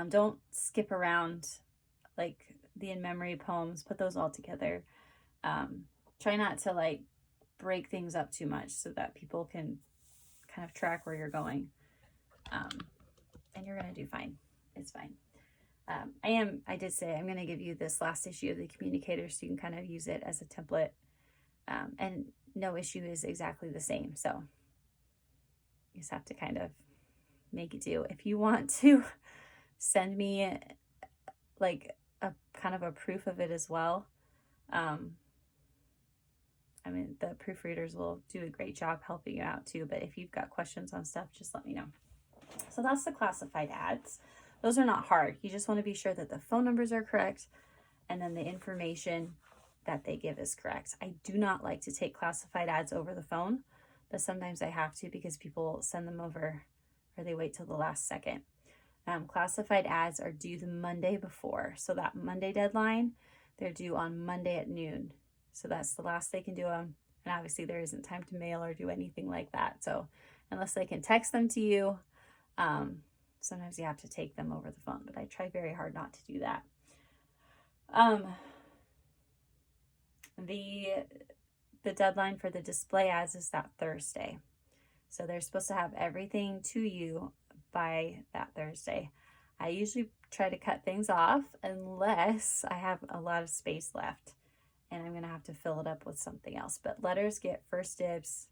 Don't skip around like the in-memory poems, put those all together. Try not to like break things up too much so that people can kind of track where you're going. And you're going to do fine. It's fine. I did say I'm going to give you this last issue of the Communicator so you can kind of use it as a template. And no issue is exactly the same. So you just have to kind of make it do. If you want to send me like a kind of a proof of it as well. I mean, the proofreaders will do a great job helping you out too. But if you've got questions on stuff, just let me know. So that's the classified ads. Those are not hard. You just want to be sure that the phone numbers are correct and then the information that they give is correct. I do not like to take classified ads over the phone, but sometimes I have to because people send them over or they wait till the last second. Classified ads are due the Monday before. So that Monday deadline, they're due on Monday at noon. So that's the last they can do them. And obviously there isn't time to mail or do anything like that. So unless they can text them to you, sometimes you have to take them over the phone, but I try very hard not to do that. The deadline for the display ads is that Thursday. So they're supposed to have everything to you by that Thursday. I usually try to cut things off unless I have a lot of space left and I'm going to have to fill it up with something else. But letters get first dibs.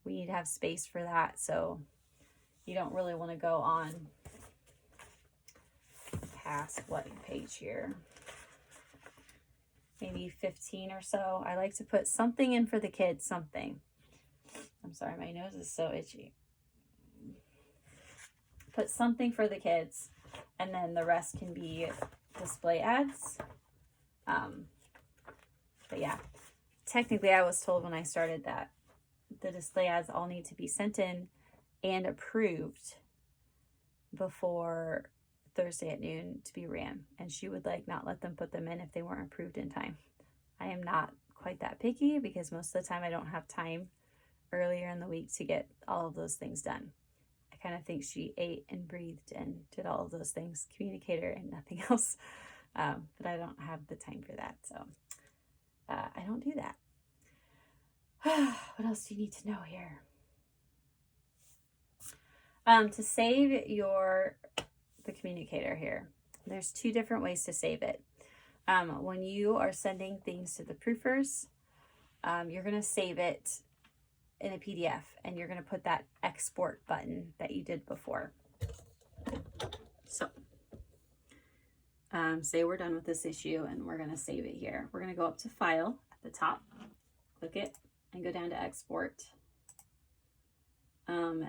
We need to have space for that. So you don't really want to go on past what page here? Maybe 15 or so. I like to put something in for the kids, something. I'm sorry, my nose is so itchy. Put something for the kids, and then the rest can be display ads. But yeah, technically I was told when I started that the display ads all need to be sent in and approved before Thursday at noon to be ran. And she would like not let them put them in if they weren't approved in time. I am not quite that picky because most of the time I don't have time earlier in the week to get all of those things done. I kind of think she ate and breathed and did all of those things, Communicator and nothing else. But I don't have the time for that. So I don't do that. What else do you need to know here? To save the Communicator here, there's 2 different ways to save it. When you are sending things to the proofers, you're going to save it in a PDF and you're going to put that export button that you did before. So say we're done with this issue and we're going to save it here. We're going to go up to File at the top, click it, and go down to Export.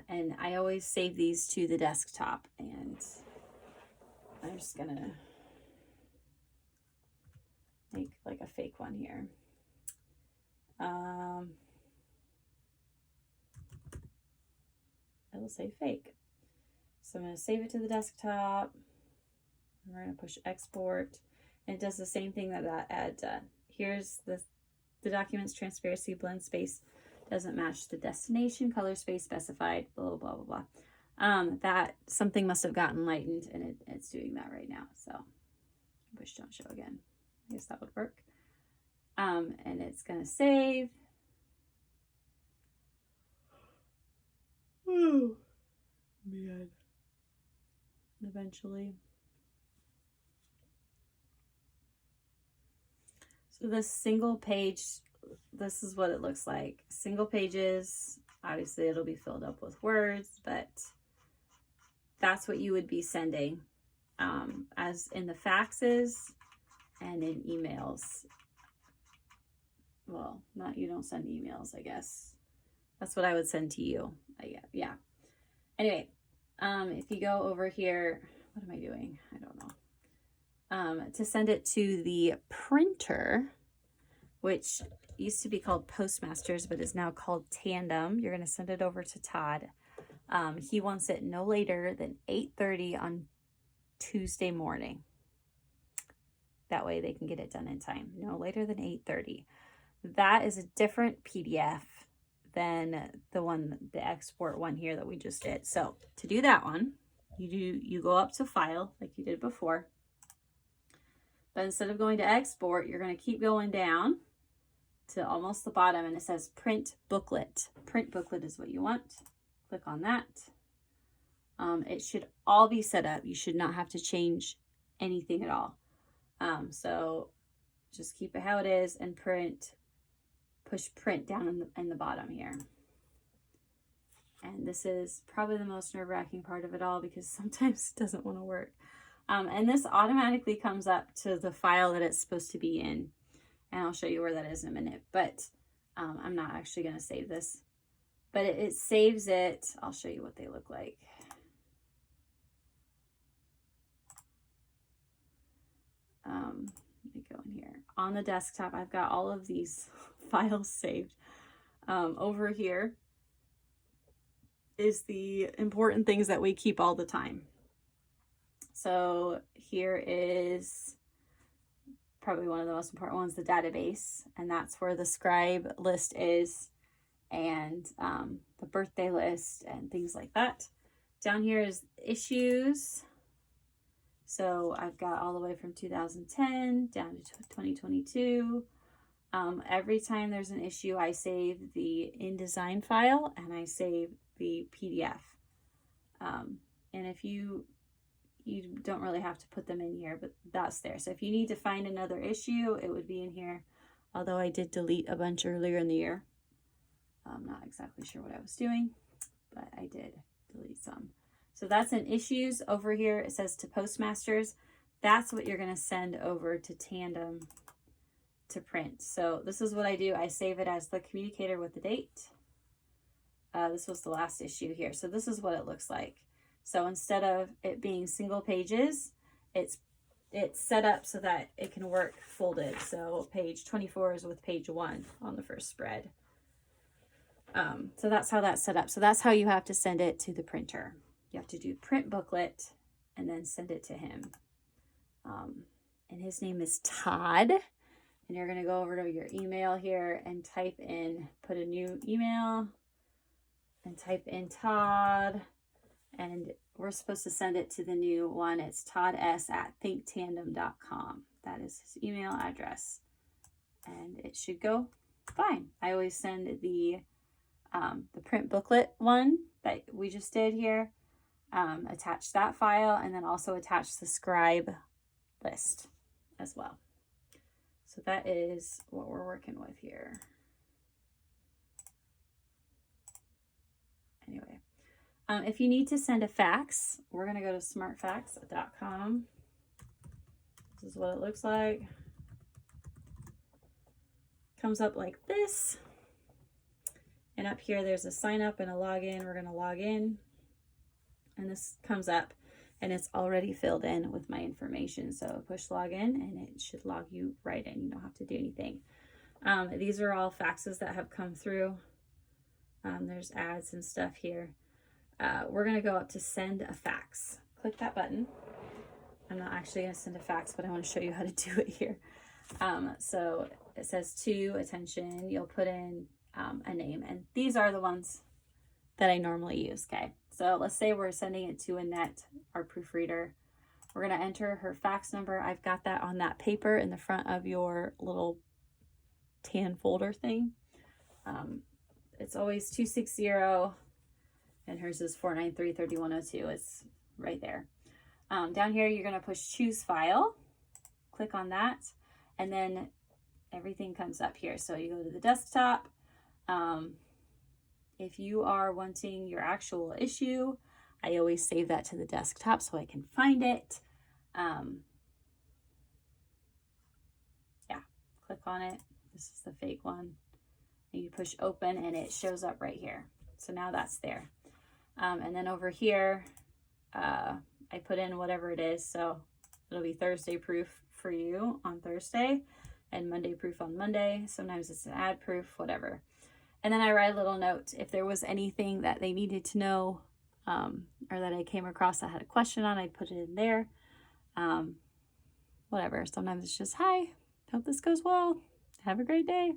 And I always save these to the desktop, and I'm just gonna make like a fake one here. it'll say fake. So I'm going to save it to the desktop. And we're going to push export. And it does the same thing that that ad did. Here's the document's transparency blend space doesn't match the destination color space specified, blah, blah, blah, blah. That something must have gotten lightened, and it's doing that right now. So push don't show again. I guess that would work. And it's going to save. Oh, man. Eventually. So this single page, this is what it looks like. Single pages, obviously it'll be filled up with words, but that's what you would be sending as in the faxes and in emails. Well, not, you don't send emails, I guess. That's what I would send to you. Yeah. Anyway, if you go over here, what am I doing? I don't know. To send it to the printer, which used to be called Postmasters, but is now called Tandem. You're going to send it over to Todd. He wants it no later than 8:30 on Tuesday morning. That way they can get it done in time. No later than 8:30. That is a different PDF than the export one here that we just did. So to do that one, you go up to File like you did before. But instead of going to export, you're going to keep going down to almost the bottom, and it says print booklet. Print booklet is what you want. Click on that. It should all be set up. You should not have to change anything at all. So just keep it how it is and push print down in the bottom here. And this is probably the most nerve-wracking part of it all because sometimes it doesn't want to work. And this automatically comes up to the file that it's supposed to be in. And I'll show you where that is in a minute. But I'm not actually going to save this. But it saves it. I'll show you what they look like. Let me go in here. On the desktop, I've got all of these files saved. Over here is the important things that we keep all the time. So here is probably one of the most important ones, the database, and that's where the scribe list is, and the birthday list and things like that. Down here is issues. So I've got all the way from 2010 down to 2022. Every time there's an issue, I save the InDesign file and I save the PDF. And if you don't really have to put them in here, but that's there. So if you need to find another issue, it would be in here. Although I did delete a bunch earlier in the year. I'm not exactly sure what I was doing, but I did delete some. So that's in issues. Over here, it says to Postmasters. That's what you're going to send over to Tandem to print. So this is what I do. I save it as the Communicator with the date. This was the last issue here. So this is what it looks like. So instead of it being single pages, it's set up so that it can work folded. So page 24 is with page 1 on the first spread. So that's how that's set up. So that's how you have to send it to the printer. You have to do print booklet and then send it to him. And his name is Todd. And you're going to go over to your email here and type in, put a new email and type in Todd. And we're supposed to send it to the new one. It's todds@thinktandem.com. That is his email address. And it should go fine. I always send the print booklet one that we just did here. Attach that file and then also attach the scribe list as well. So that is what we're working with here. Anyway, if you need to send a fax, we're going to go to smartfax.com. This is what it looks like. Comes up like this. And up here, there's a sign up and a login. We're going to log in. And this comes up and it's already filled in with my information. So push login and it should log you right in. You don't have to do anything. These are all faxes that have come through. There's ads and stuff here. we're going to go up to send a fax. Click that button. I'm not actually going to send a fax, but I want to show you how to do it here. So it says to attention, you'll put in a name, and these are the ones that I normally use. Okay, so let's say we're sending it to Annette, our proofreader. We're going to enter her fax number. I've got that on that paper in the front of your little tan folder thing. It's always 260, and hers is 493-3102. It's right there. Down here, you're going to push choose file. Click on that, and then everything comes up here. So you go to the desktop. If you are wanting your actual issue, I always save that to the desktop so I can find it. Yeah, click on it. This is the fake one. And you push open and it shows up right here. So now that's there. And then over here, I put in whatever it is. So it'll be Thursday proof for you on Thursday and Monday proof on Monday. Sometimes it's an ad proof, whatever. And then I write a little note if there was anything that they needed to know or that I came across that had a question on, I'd put it in there. Whatever. Sometimes it's just, hi, hope this goes well. Have a great day.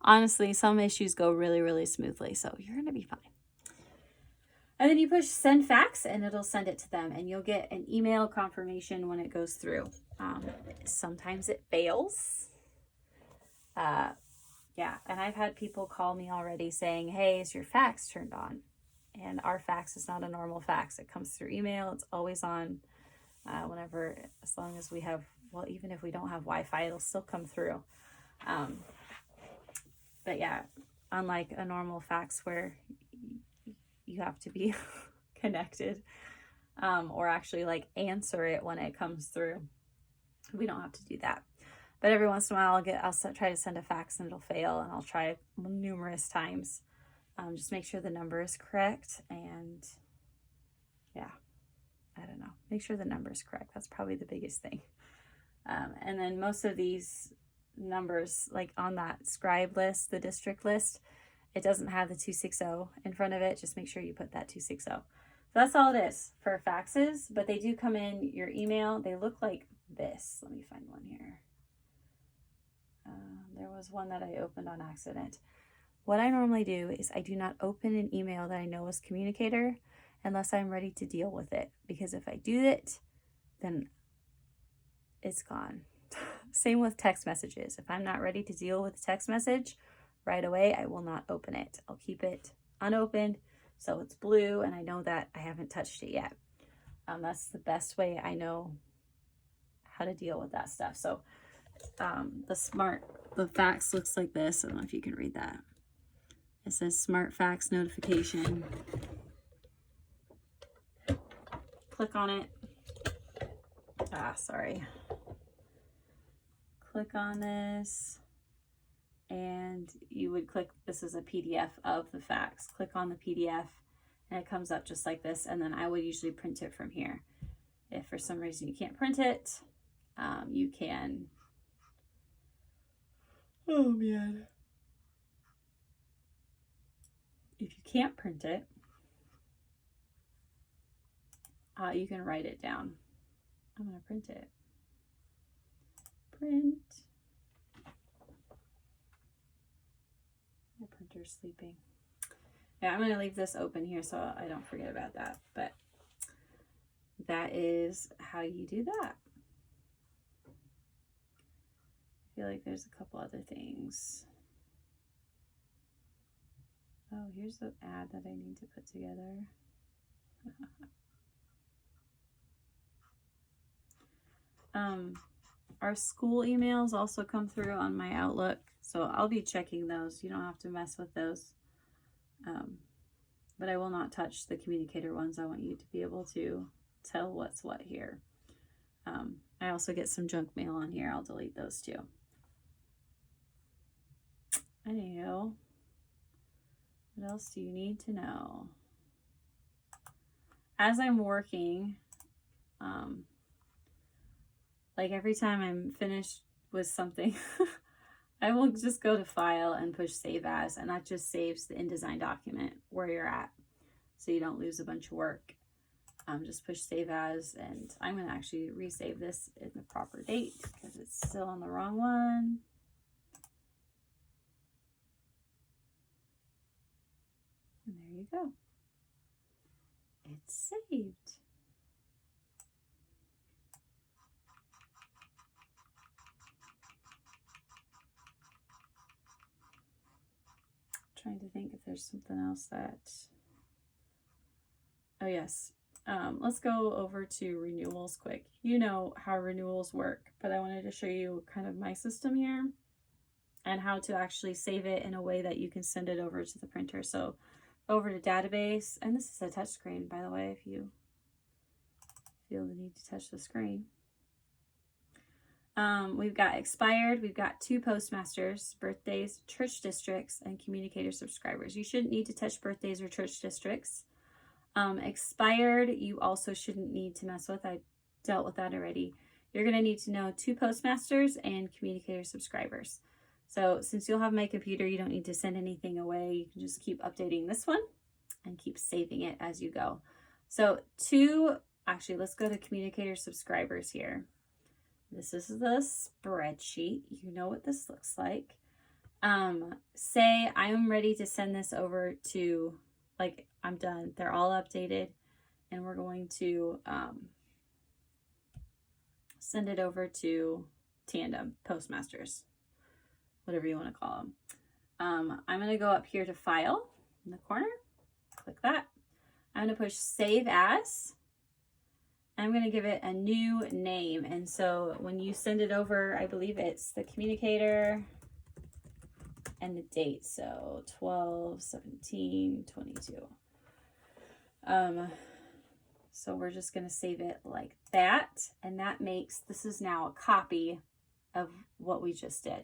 Honestly, some issues go really, really smoothly, so you're going to be fine. And then you push send fax and it'll send it to them, and you'll get an email confirmation when it goes through. Sometimes it fails. Yeah, and I've had people call me already saying, hey, is your fax turned on? And our fax is not a normal fax. It comes through email. It's always on whenever, as long as we have, well, even if we don't have Wi-Fi, it'll still come through. But yeah, unlike a normal fax where you have to be connected or actually like answer it when it comes through, we don't have to do that. But every once in a while I'll try to send a fax and it'll fail, and I'll try numerous times. Just make sure the number is correct, and yeah, I don't know, make sure the number is correct. That's probably the biggest thing. And then most of these numbers, like on that scribe list, the district list, it doesn't have the 260 in front of it. Just make sure you put that 260. So that's all it is for faxes, but they do come in your email. They look like this. Let me find one here. There was one that I opened on accident. What I normally do is I do not open an email that I know is Communicator unless I'm ready to deal with it. Because if I do it, then it's gone. Same with text messages. If I'm not ready to deal with a text message right away, I will not open it. I'll keep it unopened so it's blue and I know that I haven't touched it yet. That's the best way I know how to deal with that stuff. So the fax looks like this. I don't know if you can read that. It says smart fax notification. Click on it. Sorry. Click on this and you would click, this is a PDF of the fax. Click on the PDF and it comes up just like this, and then I would usually print it from here. If for some reason you can't print it, you can, oh man, if you can't print it, you can write it down. I'm going to print it. Print. My printer's sleeping. Yeah, I'm going to leave this open here so I don't forget about that. But that is how you do that. I feel like there's a couple other things. Oh, here's the ad that I need to put together. Our school emails also come through on my Outlook, so I'll be checking those. You don't have to mess with those. But I will not touch the Communicator ones. I want you to be able to tell what's what here. I also get some junk mail on here. I'll delete those too. Anywho, what else do you need to know? As I'm working, like every time I'm finished with something, I will just go to File and push Save As, and that just saves the InDesign document where you're at. so you don't lose a bunch of work. Just push save as, and I'm going to actually resave this in the proper date because it's still on the wrong one. And there you go. It's saved. Trying to think if there's something else that, oh yes. Let's go over to renewals quick. You know how renewals work, but I wanted to show you kind of my system here and how to actually save it in a way that you can send it over to the printer. So over to database, and this is a touch screen, by the way, if you feel the need to touch the screen. We've got expired, we've got 2 postmasters, birthdays, church districts, and communicator subscribers. You shouldn't need to touch birthdays or church districts. Expired, you also shouldn't need to mess with. I dealt with that already. You're going to need to know 2 postmasters and communicator subscribers. So since you'll have my computer, you don't need to send anything away. You can just keep updating this one and keep saving it as you go. So actually, let's go to communicator subscribers here. This is the spreadsheet. You know what this looks like. Say I'm ready to send this over to, like, I'm done. They're all updated, and we're going to send it over to Tandem Postmasters, whatever you want to call them. I'm going to go up here to File in the corner, click that. I'm going to push Save As. I'm going to give it a new name. And so when you send it over, I believe it's the communicator and the date. So 12/17/22. So we're just going to save it like that. And that makes, this is now a copy of what we just did.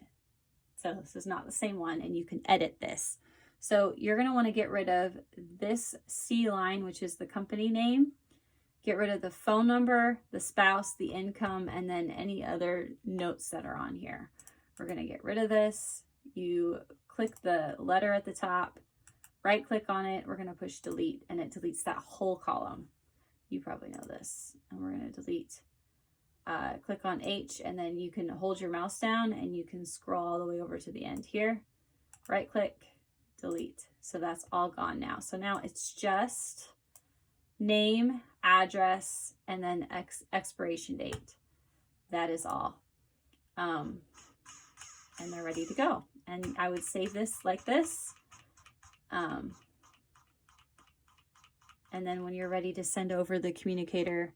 So this is not the same one, and you can edit this. So you're going to want to get rid of this C line, which is the company name. Get rid of the phone number, the spouse, the income, and then any other notes that are on here. We're going to get rid of this. You click the letter at the top, right click on it. We're going to push delete, and it deletes that whole column. You probably know this. And we're going to delete. Click on H, and then you can hold your mouse down and you can scroll all the way over to the end here. Right click, delete. So that's all gone now. So now it's just name, address, and then expiration date. That is all. And they're ready to go. And I would save this like this. And then when you're ready to send over the communicator,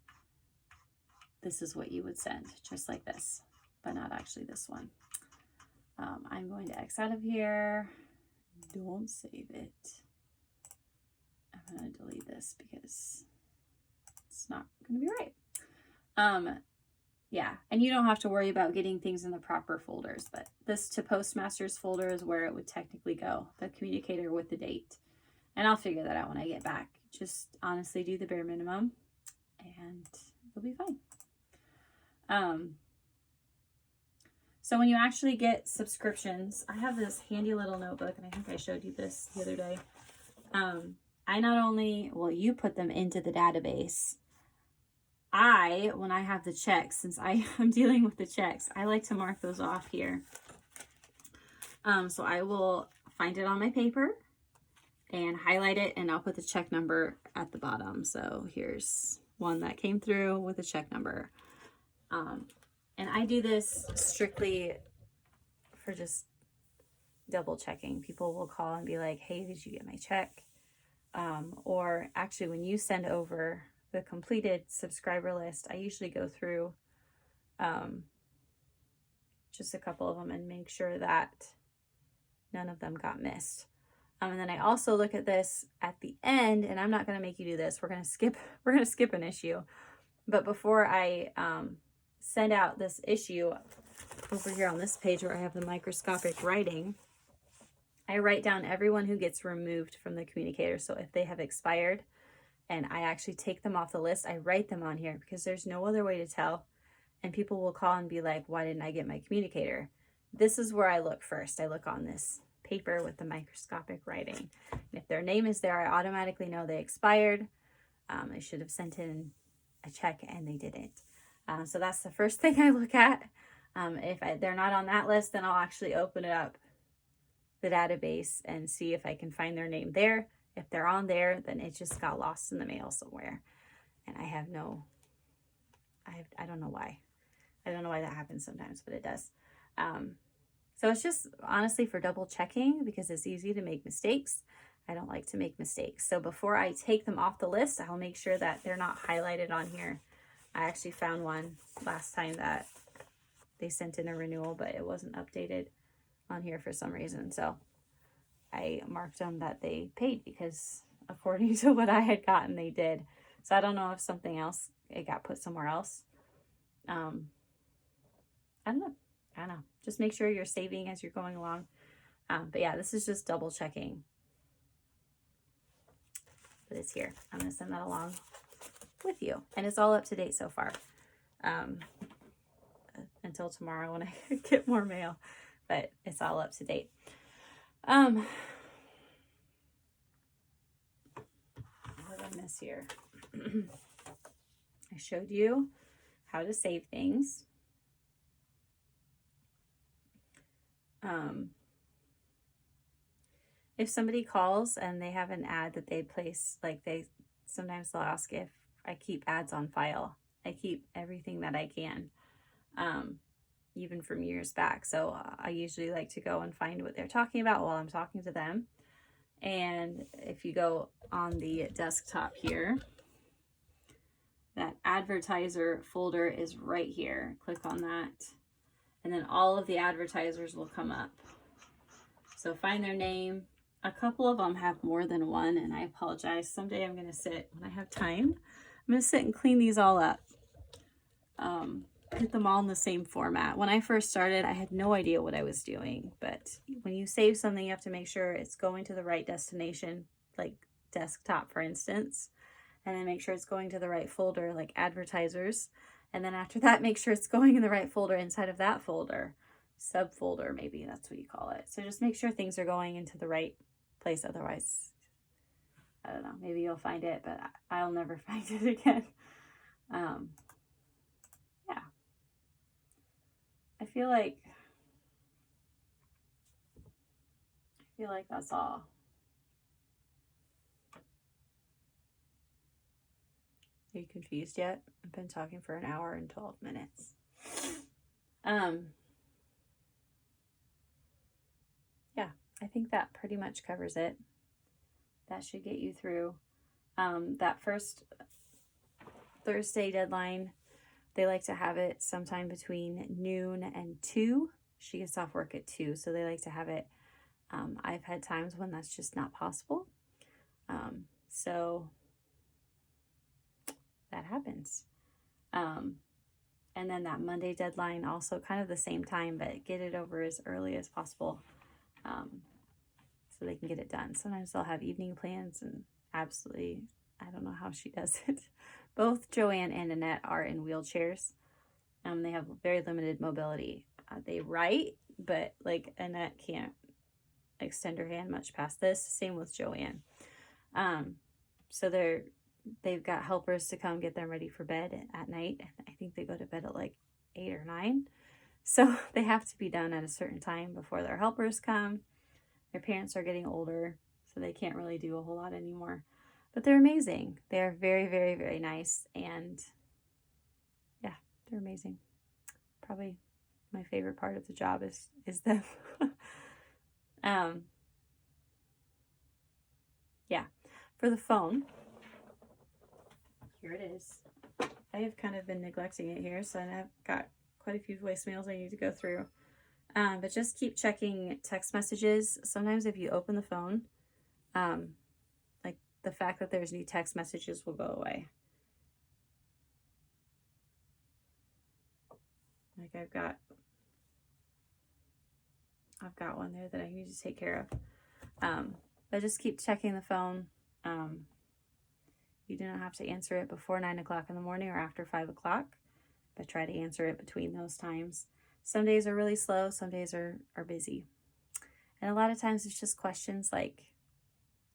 this is what you would send, just like this, but not actually this one. I'm going to X out of here. Don't save it. I'm going to delete this because it's not going to be right. Yeah, and you don't have to worry about getting things in the proper folders, but this to Postmasters folder is where it would technically go, the communicator with the date. And I'll figure that out when I get back. Just honestly do the bare minimum and you'll be fine. So when you actually get subscriptions, I have this handy little notebook, and I think I showed you this the other day. I not only, well, you put them into the database. When I have the checks, since I'm dealing with the checks, I like to mark those off here. So I will find it on my paper and highlight it, and I'll put the check number at the bottom. So here's one that came through with a check number. And I do this strictly for just double checking. People will call and be like, hey, did you get my check? Or actually, when you send over the completed subscriber list, I usually go through just a couple of them and make sure that none of them got missed. And then I also look at this at the end, and I'm not going to make you do this. We're going to skip an issue. But before I send out this issue over here on this page where I have the microscopic writing, I write down everyone who gets removed from the communicator. So if they have expired and I actually take them off the list, I write them on here because there's no other way to tell. And people will call and be like, why didn't I get my communicator? This is where I look first. I look on this paper with the microscopic writing. And if their name is there, I automatically know they expired. They should have sent in a check and they didn't. So that's the first thing I look at. If they're not on that list, then I'll actually open it up, the database, and see if I can find their name there. If they're on there, then it just got lost in the mail somewhere. And I don't know why. I don't know why that happens sometimes, but it does. So it's just honestly for double checking, because it's easy to make mistakes. I don't like to make mistakes. So before I take them off the list, I'll make sure that they're not highlighted on here. I actually found one last time that they sent in a renewal, but it wasn't updated on here for some reason. So I marked them that they paid, because according to what I had gotten, they did. So I don't know if something else, it got put somewhere else. I don't know. Just make sure you're saving as you're going along. But yeah, this is just double checking. But it's here. I'm going to send that along with you. And it's all up to date so far. Until tomorrow when I get more mail. But it's all up to date. What did I miss here? I showed you how to save things. If somebody calls and they have an ad that they place, like sometimes they'll ask if I keep ads on file. I keep everything that I can, even from years back. So I usually like to go and find what they're talking about while I'm talking to them. And if you go on the desktop here, that advertiser folder is right here. Click on that. And then all of the advertisers will come up. So find their name. A couple of them have more than one, and I apologize. Someday I'm going to sit, when I have time, I'm going to sit and clean these all up. Put them all in the same format. When I first started, I had no idea what I was doing. But when you save something, you have to make sure it's going to the right destination, like desktop, for instance. And then make sure it's going to the right folder, like advertisers. And then after that, make sure it's going in the right folder inside of that folder. Subfolder, maybe that's what you call it. So just make sure things are going into the right place. Otherwise, I don't know, maybe you'll find it, but I'll never find it again. Yeah. I feel like that's all. Are you confused yet? I've been talking for an hour and 12 minutes. Yeah, I think that pretty much covers it. That should get you through. That first Thursday deadline, they like to have it sometime between noon and 2. She gets off work at 2, so they like to have it. I've had times when that's just not possible. So that happens. And then that Monday deadline, also kind of the same time, but get it over as early as possible, so they can get it done. Sometimes they'll have evening plans, and absolutely, I don't know how she does it. Both Joanne and Annette are in wheelchairs. They have very limited mobility. They write, but like Annette can't extend her hand much past this. Same with Joanne. So they've got helpers to come get them ready for bed at night. I think they go to bed at like 8 or 9. So they have to be done at a certain time before their helpers come. Their parents are getting older, so they can't really do a whole lot anymore. But they're amazing. They're very, very, very nice. And yeah, they're amazing. Probably my favorite part of the job is them. Yeah, for the phone, here it is. I have kind of been neglecting it here, so I've got quite a few voicemails I need to go through. But just keep checking text messages. Sometimes if you open the phone, like the fact that there's new text messages will go away. Like I've got one there that I need to take care of. But just keep checking the phone. You do not have to answer it before 9 o'clock in the morning or after 5 o'clock, but try to answer it between those times. Some days are really slow, some days are busy. And a lot of times it's just questions like,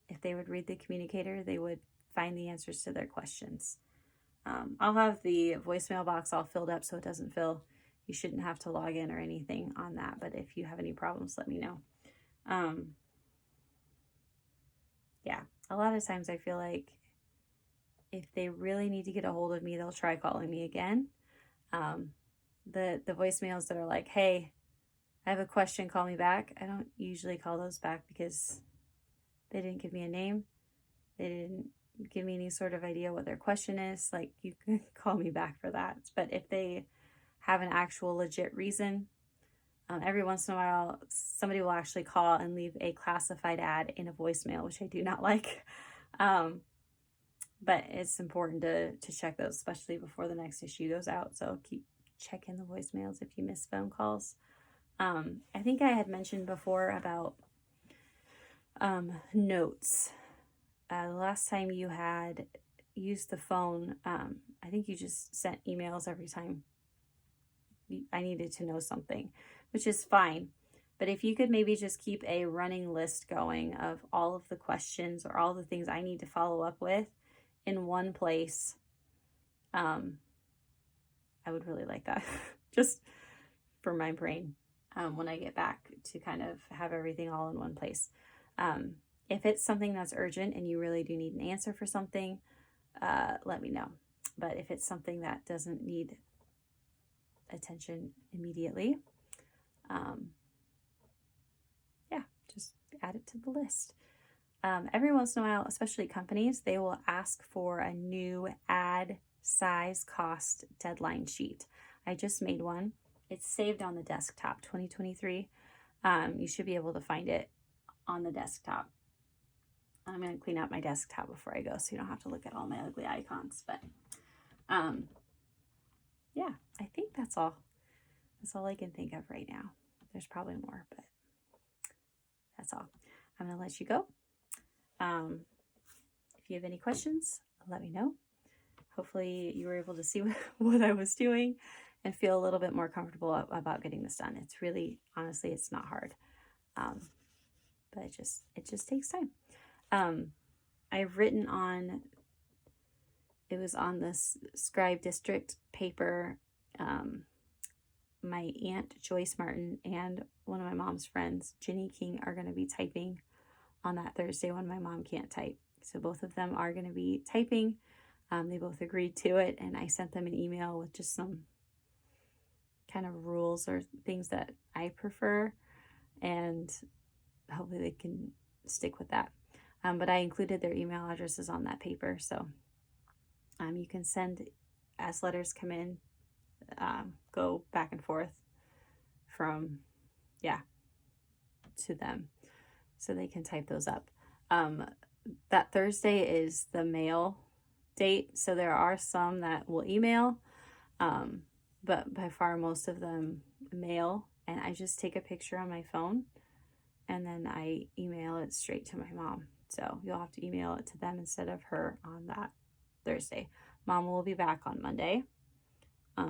if they would read the communicator, they would find the answers to their questions. I'll have the voicemail box all filled up so it doesn't fill. You shouldn't have to log in or anything on that, but if you have any problems, let me know. Yeah, a lot of times I feel like if they really need to get a hold of me, they'll try calling me again. The voicemails that are like, hey, I have a question, call me back. I don't usually call those back because they didn't give me a name. They didn't give me any sort of idea what their question is. Like, you can call me back for that. But if they have an actual legit reason, every once in a while, somebody will actually call and leave a classified ad in a voicemail, which I do not like. But it's important to check those, especially before the next issue goes out. So keep checking the voicemails if you miss phone calls. I think I had mentioned before about notes. The last time you had used the phone, I think you just sent emails every time I needed to know something, which is fine. But if you could maybe just keep a running list going of all of the questions or all the things I need to follow up with in one place, I would really like that. Just for my brain, when I get back, to kind of have everything all in one place. If it's something that's urgent and you really do need an answer for something, let me know. But if it's something that doesn't need attention immediately, yeah, just add it to the list. Every once in a while, especially companies, they will ask for a new ad size cost deadline sheet. I just made one. It's saved on the desktop, 2023. You should be able to find it on the desktop. I'm going to clean out my desktop before I go so you don't have to look at all my ugly icons. But yeah, I think that's all. That's all I can think of right now. There's probably more, but that's all. I'm going to let you go. If you have any questions, let me know. Hopefully you were able to see what I was doing and feel a little bit more comfortable about getting this done. It's really, honestly, it's not hard. But it just takes time. I've written on, it was on this Scribe District paper. My aunt Joyce Martin and one of my mom's friends, Jenny King, are going to be typing on that Thursday when my mom can't type. So both of them are going to be typing. They both agreed to it, and I sent them an email with just some kind of rules or things that I prefer, and hopefully they can stick with that. But I included their email addresses on that paper, so you can send, as letters come in, go back and forth from, to them, so they can type those up. That Thursday is the mail date, so there are some that will email, but by far most of them mail, and I just take a picture on my phone and then I email it straight to my mom. So you'll have to email it to them instead of her on that Thursday. Mom will be back on Monday,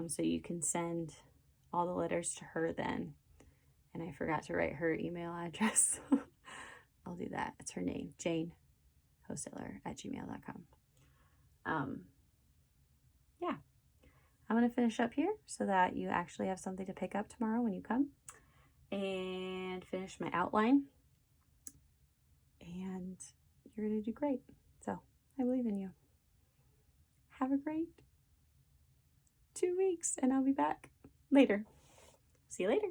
so you can send all the letters to her then. And I forgot to write her email address. I'll do that. It's her name, Jane Hosteller@gmail.com. Yeah, I'm going to finish up here so that you actually have something to pick up tomorrow when you come, and finish my outline, and you're going to do great. So I believe in you. Have a great 2 weeks, and I'll be back later. See you later.